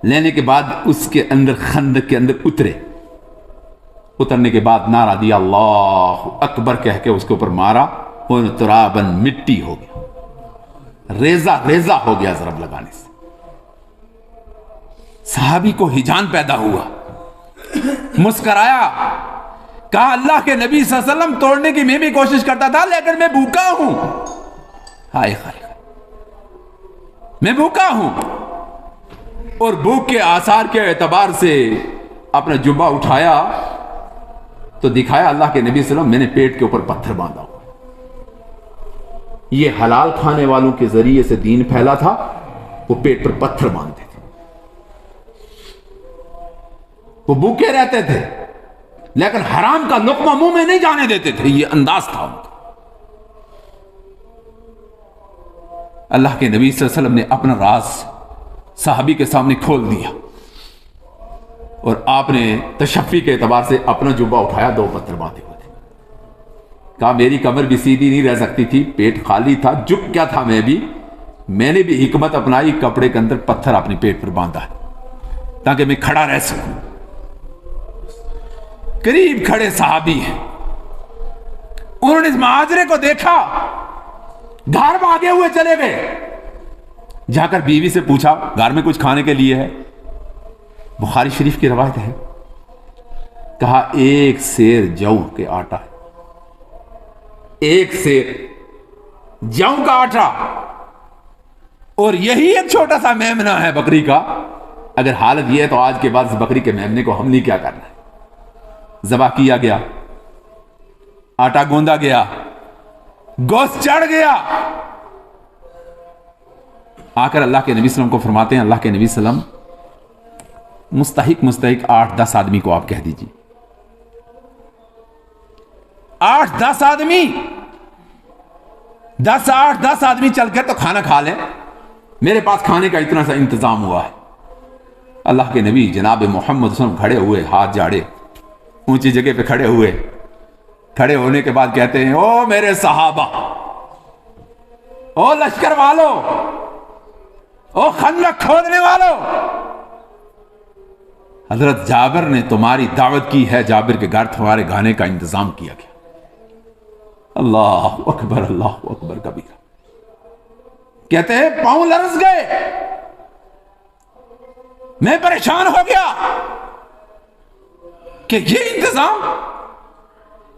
لینے کے بعد اس کے اندر خندق کے اندر اترنے کے بعد نعرہ دیا اللہ اکبر کہہ کے اس کے اوپر مارا، وہ ترابن مٹی ہو گیا، ریزہ ریزہ ہو گیا ضرب لگانے سے۔ صحابی کو ہیجان پیدا ہوا، مسکرایا، کہا اللہ کے نبی صلی اللہ علیہ وسلم توڑنے کی میں بھی کوشش کرتا تھا لیکن میں بھوکا ہوں۔ ہائے ہائے، میں بھوکا ہوں، اور بھوک کے آثار کے اعتبار سے اپنا جبہ اٹھایا تو دکھایا اللہ کے نبی صلی اللہ علیہ وسلم میں نے پیٹ کے اوپر پتھر باندھا ہوا۔ یہ حلال کھانے والوں کے ذریعے سے دین پھیلا تھا، وہ پیٹ پر پتھر باندھتے تھے۔ وہ بھوکے رہتے تھے لیکن حرام کا لقمہ منہ میں نہیں جانے دیتے تھے، یہ انداز تھا ان کا۔ اللہ کے نبی صلی اللہ علیہ وسلم نے اپنا راز صحابی کے سامنے کھول دیا، اور آپ نے تشفی کے اعتبار سے اپنا جبہ اٹھایا، 2 پتھر باندھے ہوئے تھے، کہا میری کمر بھی سیدھی نہیں رہ سکتی تھی، پیٹ خالی تھا، جھک کیا تھا میں نے بھی حکمت اپنائی، کپڑے کے اندر پتھر اپنے پیٹ پر باندھا ہے تاکہ میں کھڑا رہ سکوں۔ قریب کھڑے صحابی ہیں، انہوں نے اس معاجرے کو دیکھا، گھر بھاگے ہوئے چلے گئے، جا کر بیوی سے پوچھا گھر میں کچھ کھانے کے لیے ہے؟ بخاری شریف کی روایت ہے، کہا 1 سیر جو کے آٹا ہے، 1 سیر جو کا آٹا، اور یہی ایک چھوٹا سا میمنہ ہے بکری کا۔ اگر حالت یہ ہے تو آج کے بعد اس بکری کے میمنے کو ہم نہیں کیا کرنا ہے، ذبح کیا گیا، آٹا گوندا گیا، گوشت چڑھ گیا، آ کر اللہ کے نبی صلی اللہ علیہ وسلم کو فرماتے ہیں، اللہ کے نبی صلی اللہ علیہ وسلم مستحق 8-10 آدمی کو آپ کہہ دیجیے، 8-10 آدمی، 10 آدمی چل کر تو کھانا کھا لیں، میرے پاس کھانے کا اتنا سا انتظام ہوا ہے۔ اللہ کے نبی جناب محمد صلی اللہ علیہ وسلم کھڑے ہوئے، ہاتھ جاڑے، اونچی جگہ پہ کھڑے ہوئے، کھڑے ہونے کے بعد کہتے ہیں، او میرے صحابہ، او لشکر والو، او خندق کھودنے والو، حضرت جابر نے تمہاری دعوت کی ہے، جابر کے گھر تمہارے گانے کا انتظام کیا گیا۔ اللہ اکبر، اللہ اکبر کبیرہ۔ کہتے ہیں پاؤں لرز گئے، میں پریشان ہو گیا کہ یہ انتظام،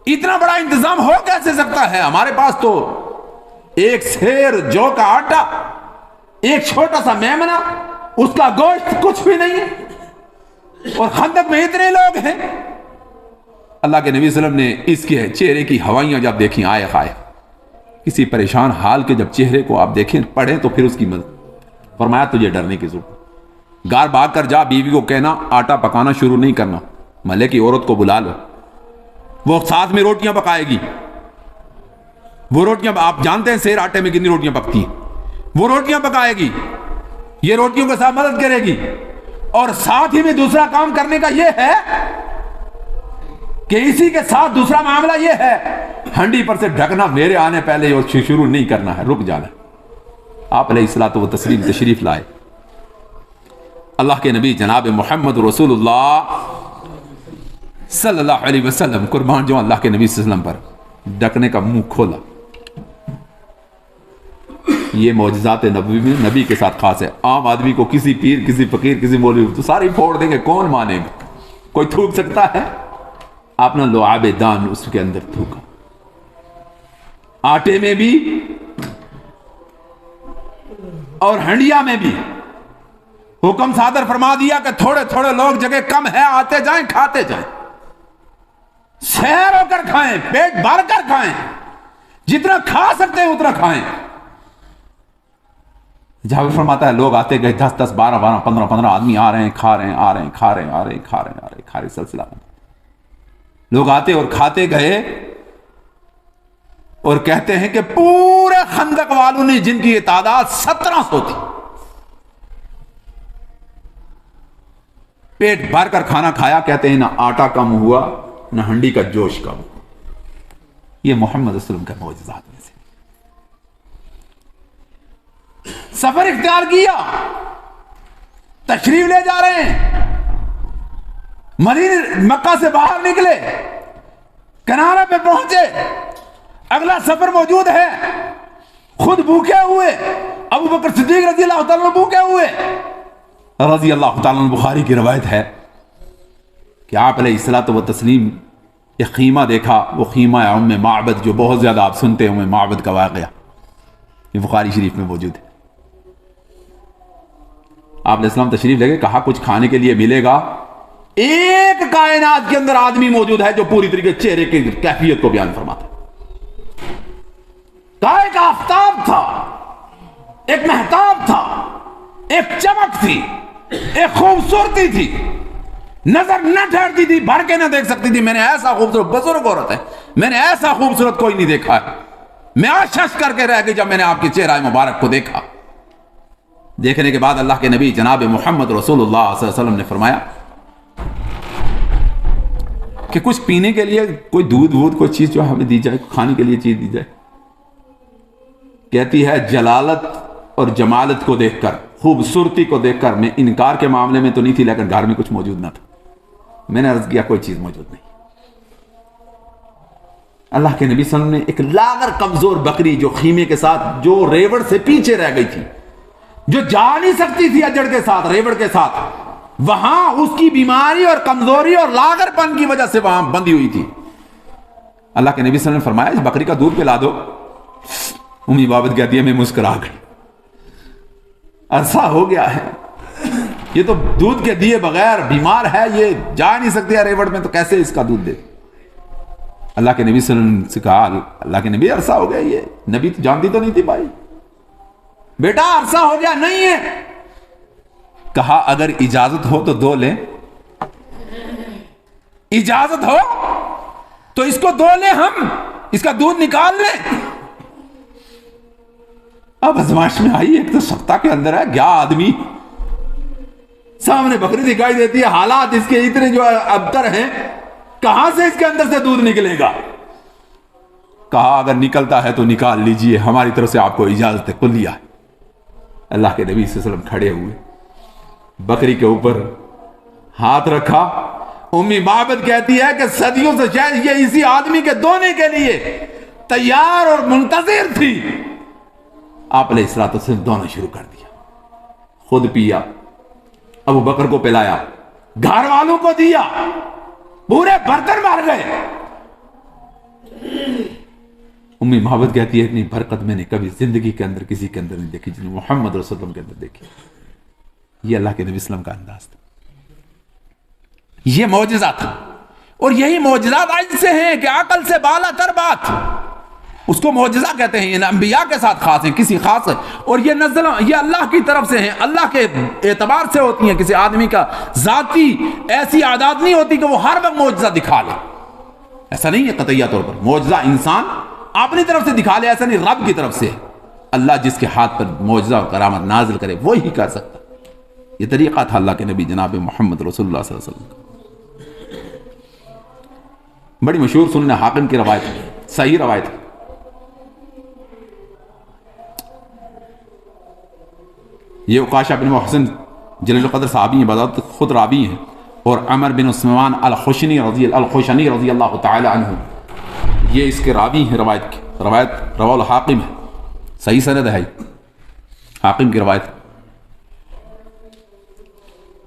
اتنا بڑا انتظام ہو کیسے سکتا ہے؟ ہمارے پاس تو 1 سیر جو کا آٹا، ایک چھوٹا سا میمنہ، اس کا گوشت کچھ بھی نہیں ہے، اور خندق میں اتنے لوگ ہیں۔ اللہ کے نبی صلی اللہ علیہ وسلم نے اس کے چہرے کی ہوائیاں جب دیکھیں، آئے خائے، کسی پریشان حال کے جب چہرے کو آپ دیکھیں پڑھیں تو پھر اس کی مدد، فرمایا تجھے ڈرنے کی ضرورت، گھر بھاگ کر جا، بیوی کو کہنا آٹا پکانا شروع نہیں کرنا، محلے کی عورت کو بلا لو، وہ ساتھ میں روٹیاں پکائے گی، وہ روٹیاں آپ جانتے ہیں سیر آٹے میں کتنی روٹیاں پکتی ہیں، وہ روٹیاں پکائے گی، یہ روٹیوں کے ساتھ مدد کرے گی، اور ساتھ ہی میں دوسرا کام کرنے کا یہ ہے کہ اسی کے ساتھ دوسرا معاملہ یہ ہے، ہنڈی پر سے ڈھکنا میرے آنے پہلے اور شروع نہیں کرنا ہے، رک جانا۔ آپ علیہ الصلوۃ والتسلیم تشریف لائے، اللہ کے نبی جناب محمد رسول اللہ صلی اللہ علیہ وسلم قربان جو اللہ کے نبی صلی اللہ علیہ وسلم پر ڈکنے کا منہ کھولا۔ یہ معجزات نبوی میں نبی کے ساتھ خاص ہے، عام آدمی کو کسی پیر، کسی فقیر، کسی مولوی تو ساری پھوڑ دیں گے، کون مانے گا؟ کوئی تھوک سکتا ہے؟ آپ نے لعاب دان اس کے اندر تھوکا، آٹے میں بھی اور ہنڈیا میں بھی، حکم صادر فرما دیا کہ تھوڑے تھوڑے لوگ، جگہ کم ہے، آتے جائیں کھاتے جائیں، سیر ہو کر کھائیں، پیٹ بھر کر کھائیں، جتنا کھا سکتے ہیں اتنا کھائیں۔ جابر فرماتا ہے لوگ آتے گئے، 10-10 12-12 15-15 آدمی آ رہے ہیں، کھا رہے ہیں، آ رہے ہیں، کھا رہے ہیں، آ رہے ہیں، کھا رہے ہیں، آ رہے ہیں، کھا رہے سلسلہ لوگ آتے اور کھاتے گئے، اور کہتے ہیں کہ پورے خندق والوں نے، جن کی یہ تعداد 1700 تھی، پیٹ بھر کر کھانا کھایا۔ کہتے ہیں نہ آٹا کم ہوا، نہ ہنڈی کا جوش کم ہوا۔ یہ محمد رسول اللہ کے معجزات میں سے۔ سفر اختیار کیا، تشریف لے جا رہے ہیں، مدینہ مکہ سے باہر نکلے، کنارے پہ پہنچے، اگلا سفر موجود ہے، خود بھوکے ہوئے، ابو بکر صدیق رضی اللہ تعالیٰ بھوکے ہوئے رضی اللہ تعالیٰ، بخاری کی روایت ہے کہ آپ علیہ الصلوۃ والتسلیم ایک خیمہ دیکھا، وہ خیمہ ام معبد، جو بہت زیادہ آپ سنتے ہیں ام معبد کا واقعہ، یہ بخاری شریف میں موجود ہے۔ آپ علیہ السلام تشریف لے گئے، کہا کچھ کھانے کے لیے ملے گا۔ ایک کائنات کے اندر آدمی موجود ہے جو پوری طریقے چہرے کی کیفیت کو بیان فرماتا ہے۔ ایک آفتاب تھا، ایک مہتاب تھا، ایک چمک تھی، ایک خوبصورتی تھی، نظر نہ ٹھہرتی تھی، بھر کے نہ دیکھ سکتی تھی، میں نے ایسا خوبصورت، بزرگ عورت ہے، میں نے ایسا خوبصورت کوئی نہیں دیکھا ہے، میں آشش کر کے رہ گئی جب میں نے آپ کی چہرہ مبارک کو دیکھا۔ دیکھنے کے بعد اللہ کے نبی جناب محمد رسول اللہ صلی اللہ علیہ وسلم نے فرمایا کہ کچھ پینے کے لیے کوئی دودھ وودھ کوئی چیز جو ہمیں دی جائے، کھانے کے لیے چیز دی جائے۔ کہتی ہے جلالت اور جمالت کو دیکھ کر، خوبصورتی کو دیکھ کر میں انکار کے معاملے میں تو نہیں تھی، لیکن گھر میں کچھ موجود نہ تھا، میں نے عرض کیا کوئی چیز موجود نہیں۔ اللہ کے نبی صلی اللہ علیہ وسلم نے ایک لاغر کمزور بکری جو خیمے کے ساتھ، جو ریوڑ سے پیچھے رہ گئی تھی، جو جا نہیں سکتی تھی اجڑ کے ساتھ، ریوڑ کے ساتھ، وہاں اس کی بیماری اور کمزوری اور لاغر پن کی وجہ سے وہاں بندھی ہوئی تھی۔ اللہ کے نبی صلی اللہ علیہ وسلم نے فرمایا اس بکری کا دودھ پلا دو۔ امی بابت کہتی ہے میں مسکرا گئی، عرصہ ہو گیا ہے، یہ تو دودھ کے دیے بغیر بیمار ہے، یہ جا نہیں سکتی ہے ریوڑ میں، تو کیسے اس کا دودھ دے؟ اللہ کے نبی صلی اللہ علیہ وسلم سے کہا، اللہ کے نبی عرصہ ہو گیا، یہ نبی تو جانتی تو نہیں تھی بھائی، بیٹا عرصہ ہو گیا نہیں ہے۔ کہا اگر اجازت ہو تو دو لیں، اجازت ہو تو اس کو دو لیں، ہم اس کا دودھ نکال لیں۔ اب ازمائش میں آئی، ایک تو سختہ کے اندر ہے، کیا آدمی سامنے بکری دکھائی دیتی ہے، حالات اس کے اتنے جو ابتر ہیں، کہاں سے اس کے اندر سے دودھ نکلے گا؟ کہا اگر نکلتا ہے تو نکال لیجئے، ہماری طرف سے آپ کو اجازت کلیہ ہے۔ اللہ کے نبی صلی اللہ علیہ وسلم کھڑے ہوئے، بکری کے اوپر ہاتھ رکھا۔ امی معبد کہتی ہے کہ صدیوں سے شاید یہ اسی آدمی کے دونے کے لیے تیار اور منتظر تھی۔ آپ علیہ الصلوۃ والسلام دونا شروع کر دیا، خود پیا، ابو بکر کو پلایا، گھر والوں کو دیا، پورے برتن بھر گئے۔ امی محبت کہتی ہے اتنی برکت میں نے کبھی زندگی کے اندر کسی کے اندر نہیں دیکھی جنہیں محمد رسول اللہ کے اندر دیکھی۔ یہ اللہ کے نبی اسلام کا انداز تھا، یہ معجزہ تھا، اور یہی معجزات آج سے ہیں کہ عقل سے بالا تر بات، اس کو معجزہ کہتے ہیں۔ یہ انبیاء کے ساتھ خاص ہیں، کسی خاص ہے، اور یہ نزل یہ اللہ کی طرف سے ہیں، اللہ کے اعتبار سے ہوتی ہیں۔ کسی آدمی کا ذاتی ایسی عادات نہیں ہوتی کہ وہ ہر وقت معجزہ دکھا لے، ایسا نہیں ہے قطعیہ طور پر۔ معجزہ انسان اپنی طرف سے دکھا لے ایسا نہیں، رب کی طرف سے۔ اللہ جس کے ہاتھ پر معجزہ اور کرامت نازل کرے وہی کر سکتا۔ یہ طریقہ تھا اللہ کے نبی جناب محمد رسول اللہ صلی اللہ علیہ وسلم کا۔ بڑی مشہور سنن حاکم کی روایت ہے، صحیح روایت ہے۔ یہ عکاشہ بن محسن جلیل القدر صحابی ہیں، بذات خود راوی ہیں، اور عمر بن عثمان الخشنی رضی اللہ تعالی عنہ یہ اس کے راوی ہیں۔ روایت رواہ الحاکم ہے، صحیح سند ہے، حاکم کی روایت۔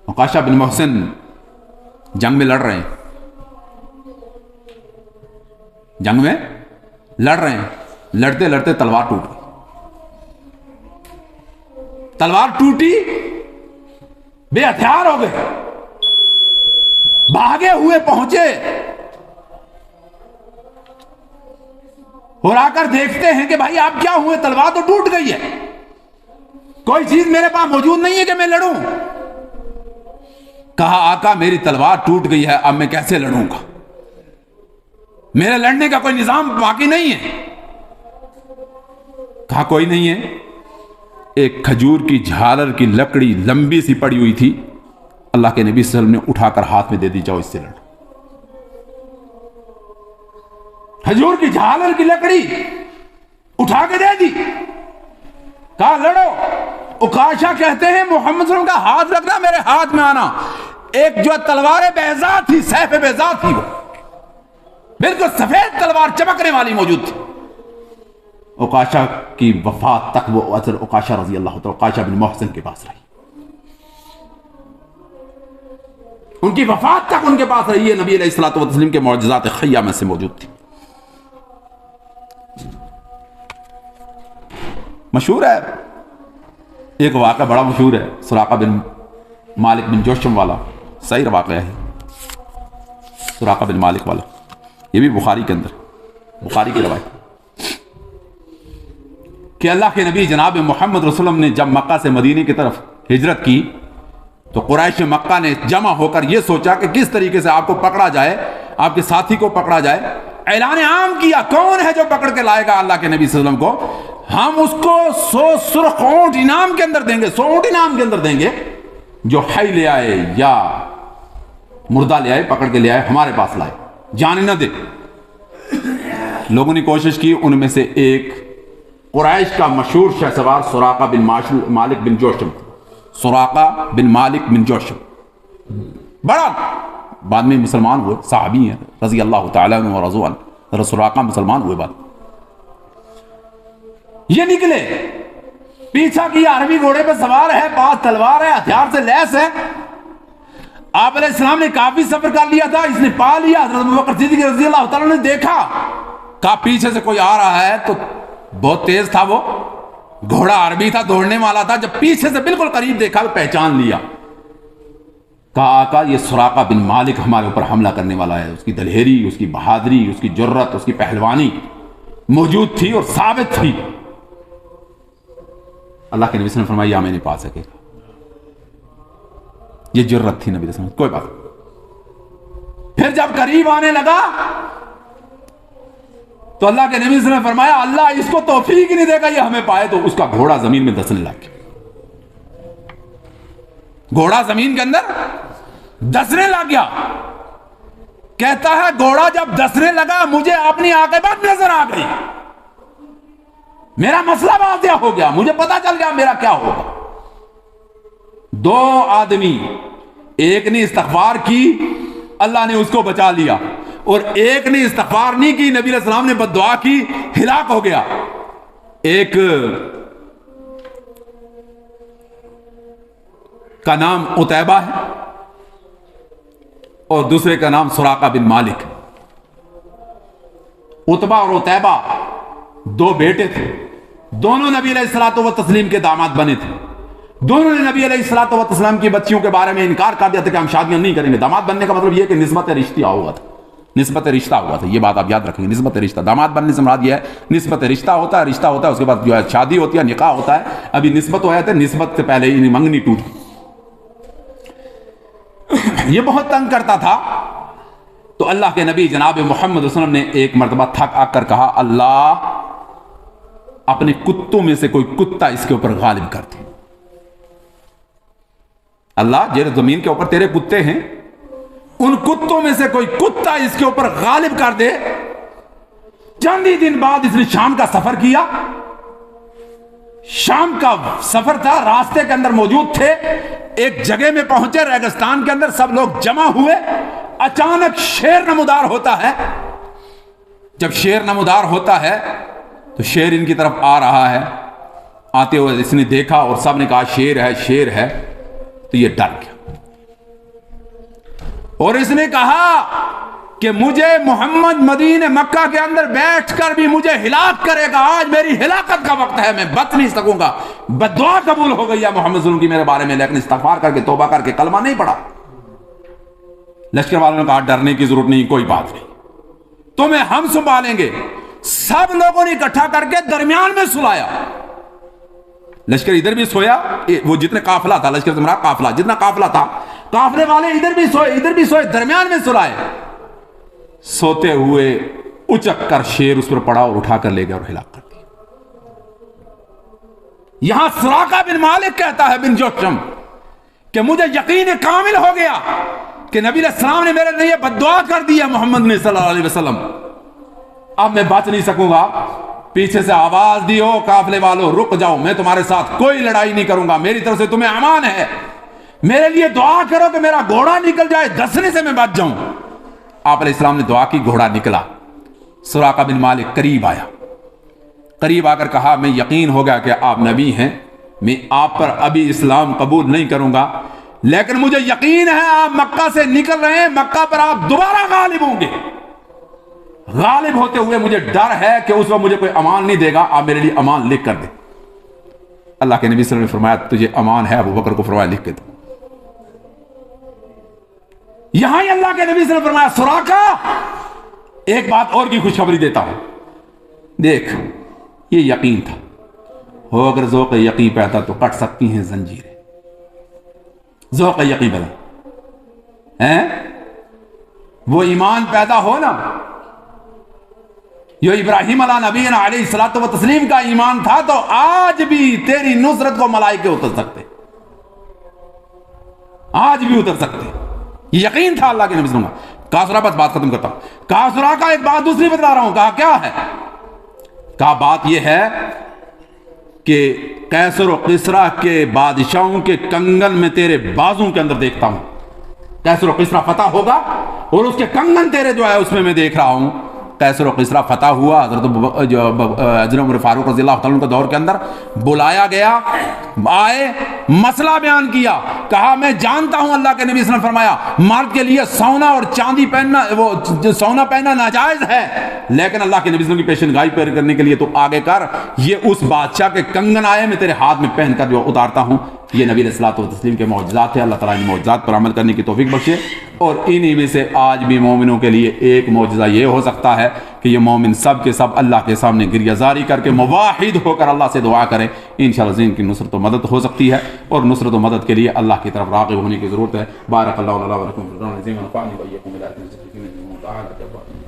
عکاشہ بن محسن جنگ میں لڑ رہے ہیں، جنگ میں لڑ رہے ہیں، لڑتے لڑتے تلوار ٹوٹ گئی، تلوار ٹوٹی، بے ہتھیار ہو گئے، بھاگے ہوئے پہنچے، اور آ کر دیکھتے ہیں کہ بھائی آپ کیا ہوئے، تلوار تو ٹوٹ گئی ہے، کوئی چیز میرے پاس موجود نہیں ہے کہ میں لڑوں۔ کہا آقا میری تلوار ٹوٹ گئی ہے، اب میں کیسے لڑوں گا، میرے لڑنے کا کوئی نظام باقی نہیں ہے۔ کہا کوئی نہیں ہے، ایک کھجور کی جھالر کی لکڑی لمبی سی پڑی ہوئی تھی، اللہ کے نبی صلی اللہ علیہ وسلم نے اٹھا کر ہاتھ میں دے دی، جاؤ اس سے لڑ۔ کھجور کی جھالر کی لکڑی اٹھا کے دے دی، کہا لڑو۔ عکاشہ کہتے ہیں محمد صلی اللہ علیہ وسلم کا ہاتھ رکھنا، میرے ہاتھ میں آنا، ایک جو تلوار بیضاء تھی، سیف بیضاء تھی، وہ بالکل سفید تلوار چمکنے والی موجود تھی۔ عکاشہ کی وفات تک وہ اثر عکاشہ رضی اللہ تعالی عکاشہ بن محسن کے پاس رہی، ان کی وفات تک ان کے پاس رہی ہے، نبی علیہ الصلوۃ والتسلیم کے معجزات خیہ میں سے موجود تھی۔ مشہور ہے ایک واقعہ، بڑا مشہور ہے، سراقہ بن مالک بن جوشم والا، صحیح واقعہ ہے، سراقہ بن مالک والا، یہ بھی بخاری کے اندر، بخاری کی روایت کہ اللہ کے نبی جناب محمد رسول اللہ نے جب مکہ سے مدینے کی طرف ہجرت کی تو تو قریش مکہ نے جمع ہو کر یہ سوچا کہ کس طریقے سے آپ کو پکڑا جائے، آپ کے ساتھی کو پکڑا جائے۔ اعلان عام کیا، کون ہے جو پکڑ کے لائے گا اللہ کے نبی صلی اللہ علیہ وسلم کو؟ ہم اس کو 100 سرخ اونٹ انعام کے اندر دیں گے، 100 اونٹ انعام کے اندر دیں گے، جو حی لے آئے یا مردہ لے آئے، پکڑ کے لے آئے، ہمارے پاس لائے، جانے نہ دے۔ لوگوں نے کوشش کی، ان میں سے ایک قریش کا مشہور شہ سوار سراقہ بن مالک بن جوشم، سراقہ بن مالک بن جوشم، بڑا بعد میں مسلمان ہوئے، صحابی ہیں رضی اللہ تعالیٰ عنہ ورضوا عنہ، سراقہ مسلمان ہوئے بعد۔ یہ نکلے، پیچھا کیا، عربی گھوڑے پہ سوار ہے، پاس تلوار ہے، ہتھیار سے لیس ہے۔ آپ علیہ السلام نے کافی سفر کر لیا تھا، اس نے پا لیا۔ حضرت ابوبکر صدیق رضی اللہ تعالیٰ نے دیکھا کہ پیچھے سے کوئی آ رہا ہے، تو بہت تیز تھا وہ گھوڑا، عربی تھا، دوڑنے والا تھا۔ جب پیچھے سے بالکل قریب دیکھا تو پہچان لیا، کہا آقا یہ سراقہ بن مالک ہمارے اوپر حملہ کرنے والا ہے۔ اس کی دلہیری، اس کی بہادری، اس کی جرت، اس کی پہلوانی موجود تھی اور ثابت تھی۔ اللہ کے نبی صلی اللہ علیہ وسلم نے فرمایا یا میں نہیں پا سکے گا، یہ جرت تھی نبی صلی اللہ علیہ وسلم، کوئی بات نہیں۔ پھر جب قریب آنے لگا تو اللہ کے نبی صلی اللہ علیہ وسلم نے فرمایا اللہ اس کو توفیق ہی نہیں دے گا یہ ہمیں پائے۔ تو اس کا گھوڑا زمین میں دسنے لگ گیا، گھوڑا زمین کے اندر دسنے لگ گیا۔ کہتا ہے گھوڑا جب دسنے لگا مجھے اپنی عاقبت نظر آ گئی، میرا مسئلہ واضح ہو گیا، مجھے پتا چل گیا میرا کیا ہوگا۔ 2 آدمی، ایک نے استغفار کی، اللہ نے اس کو بچا لیا، اور ایک نے استغفار نہیں کی، نبی علیہ السلام نے بد دعا کی، ہلاک ہو گیا۔ ایک کا نام عتیبہ ہے اور دوسرے کا نام سراقہ بن مالک۔ عتبہ اور عتیبہ 2 بیٹے تھے، دونوں نبی علیہ الصلوۃ والتسلیم کے داماد بنے تھے۔ دونوں نے نبی علیہ الصلوۃ والتسلیم کی بچیوں کے بارے میں انکار کر دیا تھا کہ ہم شادیاں نہیں کریں گے۔ داماد بننے کا مطلب یہ کہ نسبت رشتہ ہوا تھا، نسبت رشتہ ہوا تھا، یہ بات آپ یاد رکھیں گے۔ نسبت رشتہ، داماد بننے سے مراد یہ ہے نسبت رشتہ ہوتا ہے، رشتہ ہوتا ہے اس کے بعد جو ہے شادی ہوتی ہے، نکاح ہوتا ہے۔ ابھی نسبت ہو جاتے، نسبت سے پہلے ہی منگنی ٹوٹ گئی۔ یہ بہت تنگ کرتا تھا، تو اللہ کے نبی جناب محمد صلی اللہ علیہ وسلم نے ایک مرتبہ تھک آ کر کہا اللہ اپنے کتوں میں سے کوئی کتا اس کے اوپر غالب کر دے۔ اللہ جو زمین کے اوپر تیرے کتے ہیں، ان کتوں میں سے کوئی کتا اس کے اوپر غالب کر دے۔ چند ہی دن بعد اس نے شام کا سفر کیا، شام کا سفر تھا، راستے کے اندر موجود تھے، ایک جگہ میں پہنچے ریگستان کے اندر، سب لوگ جمع ہوئے، اچانک شیر نمودار ہوتا ہے۔ جب شیر نمودار ہوتا ہے تو شیر ان کی طرف آ رہا ہے، آتے ہوئے اس نے دیکھا اور سب نے کہا شیر ہے شیر ہے، تو یہ ڈر گیا اور اس نے کہا کہ مجھے محمد مدینے مکہ کے اندر بیٹھ کر بھی مجھے ہلاک کرے گا، آج میری ہلاکت کا وقت ہے، میں بچ نہیں سکوں گا۔ بد دعا قبول ہو گئی ہے محمد صلی اللہ علیہ وسلم کی میرے بارے میں، لیکن استغفار کر کے توبہ کر کے کلمہ نہیں پڑھا۔ لشکر والوں نے کہا ڈرنے کی ضرورت نہیں، کوئی بات نہیں، تمہیں ہم سنبھالیں گے۔ سب لوگوں نے اکٹھا کر کے درمیان میں سلایا، لشکر ادھر بھی سویا، وہ جتنے قافلہ تھا، لشکر سے مراد قافلہ، جتنا قافلہ تھا، قافلے والے ادھر بھی سوئے ادھر بھی سوئے، درمیان میں سلائے۔ سوتے ہوئے اچک کر شیر اس پر پڑا اور اٹھا کر لے گیا اور ہلاک کر دیا۔ یہاں سراقہ بن مالک کہتا ہے بن جوشم کہ مجھے یقین کامل ہو گیا کہ نبی علیہ السلام نے میرے لیے بد دعا کر دی ہے محمد نے صلی اللہ علیہ وسلم، اب میں بچ نہیں سکوں گا۔ پیچھے سے آواز دی ہو قافلے والوں رک جاؤ، میں تمہارے ساتھ کوئی لڑائی نہیں کروں گا، میری طرف سے تمہیں امان ہے، میرے لیے دعا کرو کہ میرا گھوڑا نکل جائے، دسنے سے میں بچ جاؤں۔ آپ علیہ السلام نے دعا کی، گھوڑا نکلا۔ سراقہ بن مالک قریب آیا، قریب آ کر کہا میں یقین ہو گیا کہ آپ نبی ہیں، میں آپ پر ابھی اسلام قبول نہیں کروں گا، لیکن مجھے یقین ہے آپ مکہ سے نکل رہے ہیں، مکہ پر آپ دوبارہ غالب ہوں گے۔ غالب ہوتے ہوئے مجھے ڈر ہے کہ اس وقت مجھے کوئی امان نہیں دے گا، آپ میرے لیے امان لکھ کر دیں۔ اللہ کے نبی صلی اللہ علیہ وسلم نے فرمایا تجھے امان ہے، ابو بکر کو فرمایا لکھ کے دو۔ یہاں ہی اللہ کے نبی صلی اللہ علیہ وسلم نے فرمایا سراقہ ایک بات اور کی خوشخبری دیتا ہوں، دیکھ یہ یقین تھا، ہو اگر ذوق یقین پیدا تو کٹ سکتی ہیں زنجیریں، ذوق یقین پیدا ہیں، وہ ایمان پیدا ہو نا، جو ابراہیم علیہ نبینا علیہ الصلوۃ والتسلیم کا ایمان تھا، تو آج بھی تیری نصرت کو ملائکے اتر سکتے، آج بھی اتر سکتے. یہ یقین تھا اللہ کے نبی صلی اللہ علیہ وسلم. کاسرا بس بات ختم کرتا ہوں. کاسرا کا ایک بات دوسری بتا رہا ہوں. کہا کیا ہے؟ کہا بات یہ ہے کہ قیصر و قسرا کے بادشاہوں کے کنگن میں تیرے بازوں کے اندر دیکھتا ہوں. قیصر و قسرا فتح ہوگا اور اس کے کنگن تیرے جو ہے اس میں دیکھ رہا ہوں. قیصر و قسرا فتح ہوا، حضرت عمر فاروق رضی اللہ تعالیٰ کے دور کے اندر بلایا گیا، آئے، مسئلہ بیان کیا، کہا میں جانتا ہوں اللہ کے نبی صلی اللہ علیہ وسلم فرمایا مرد کے لیے سونا اور چاندی پہننا، وہ سونا پہننا ناجائز ہے، لیکن اللہ کے نبی صلی اللہ علیہ وسلم کی پیشن گائی پیر کرنے کے لیے تو آگے کر، یہ اس بادشاہ کے کنگن آئے میں تیرے ہاتھ میں پہن کر جو اتارتا ہوں. یہ نبی علیہ الصلوۃ والتسلیم کے معجزات ہیں. اللہ تعالیٰ ان معجزات پر عمل کرنے کی توفیق بخشے. اور انہی میں سے آج بھی مومنوں کے لیے ایک معجزہ یہ ہو سکتا ہے کہ یہ مومن سب کے سب اللہ کے سامنے گریہ زاری کر کے موحد ہو کر اللہ سے دعا کریں. انشاءاللہ ان کی نصرت و مدد ہو سکتی ہے، اور نصرت و مدد کے لیے اللہ کی طرف راغب ہونے کی ضرورت ہے. بارک اللہ لنا و لکم فی القرآن العظیم ونفعني وإياكم بآياته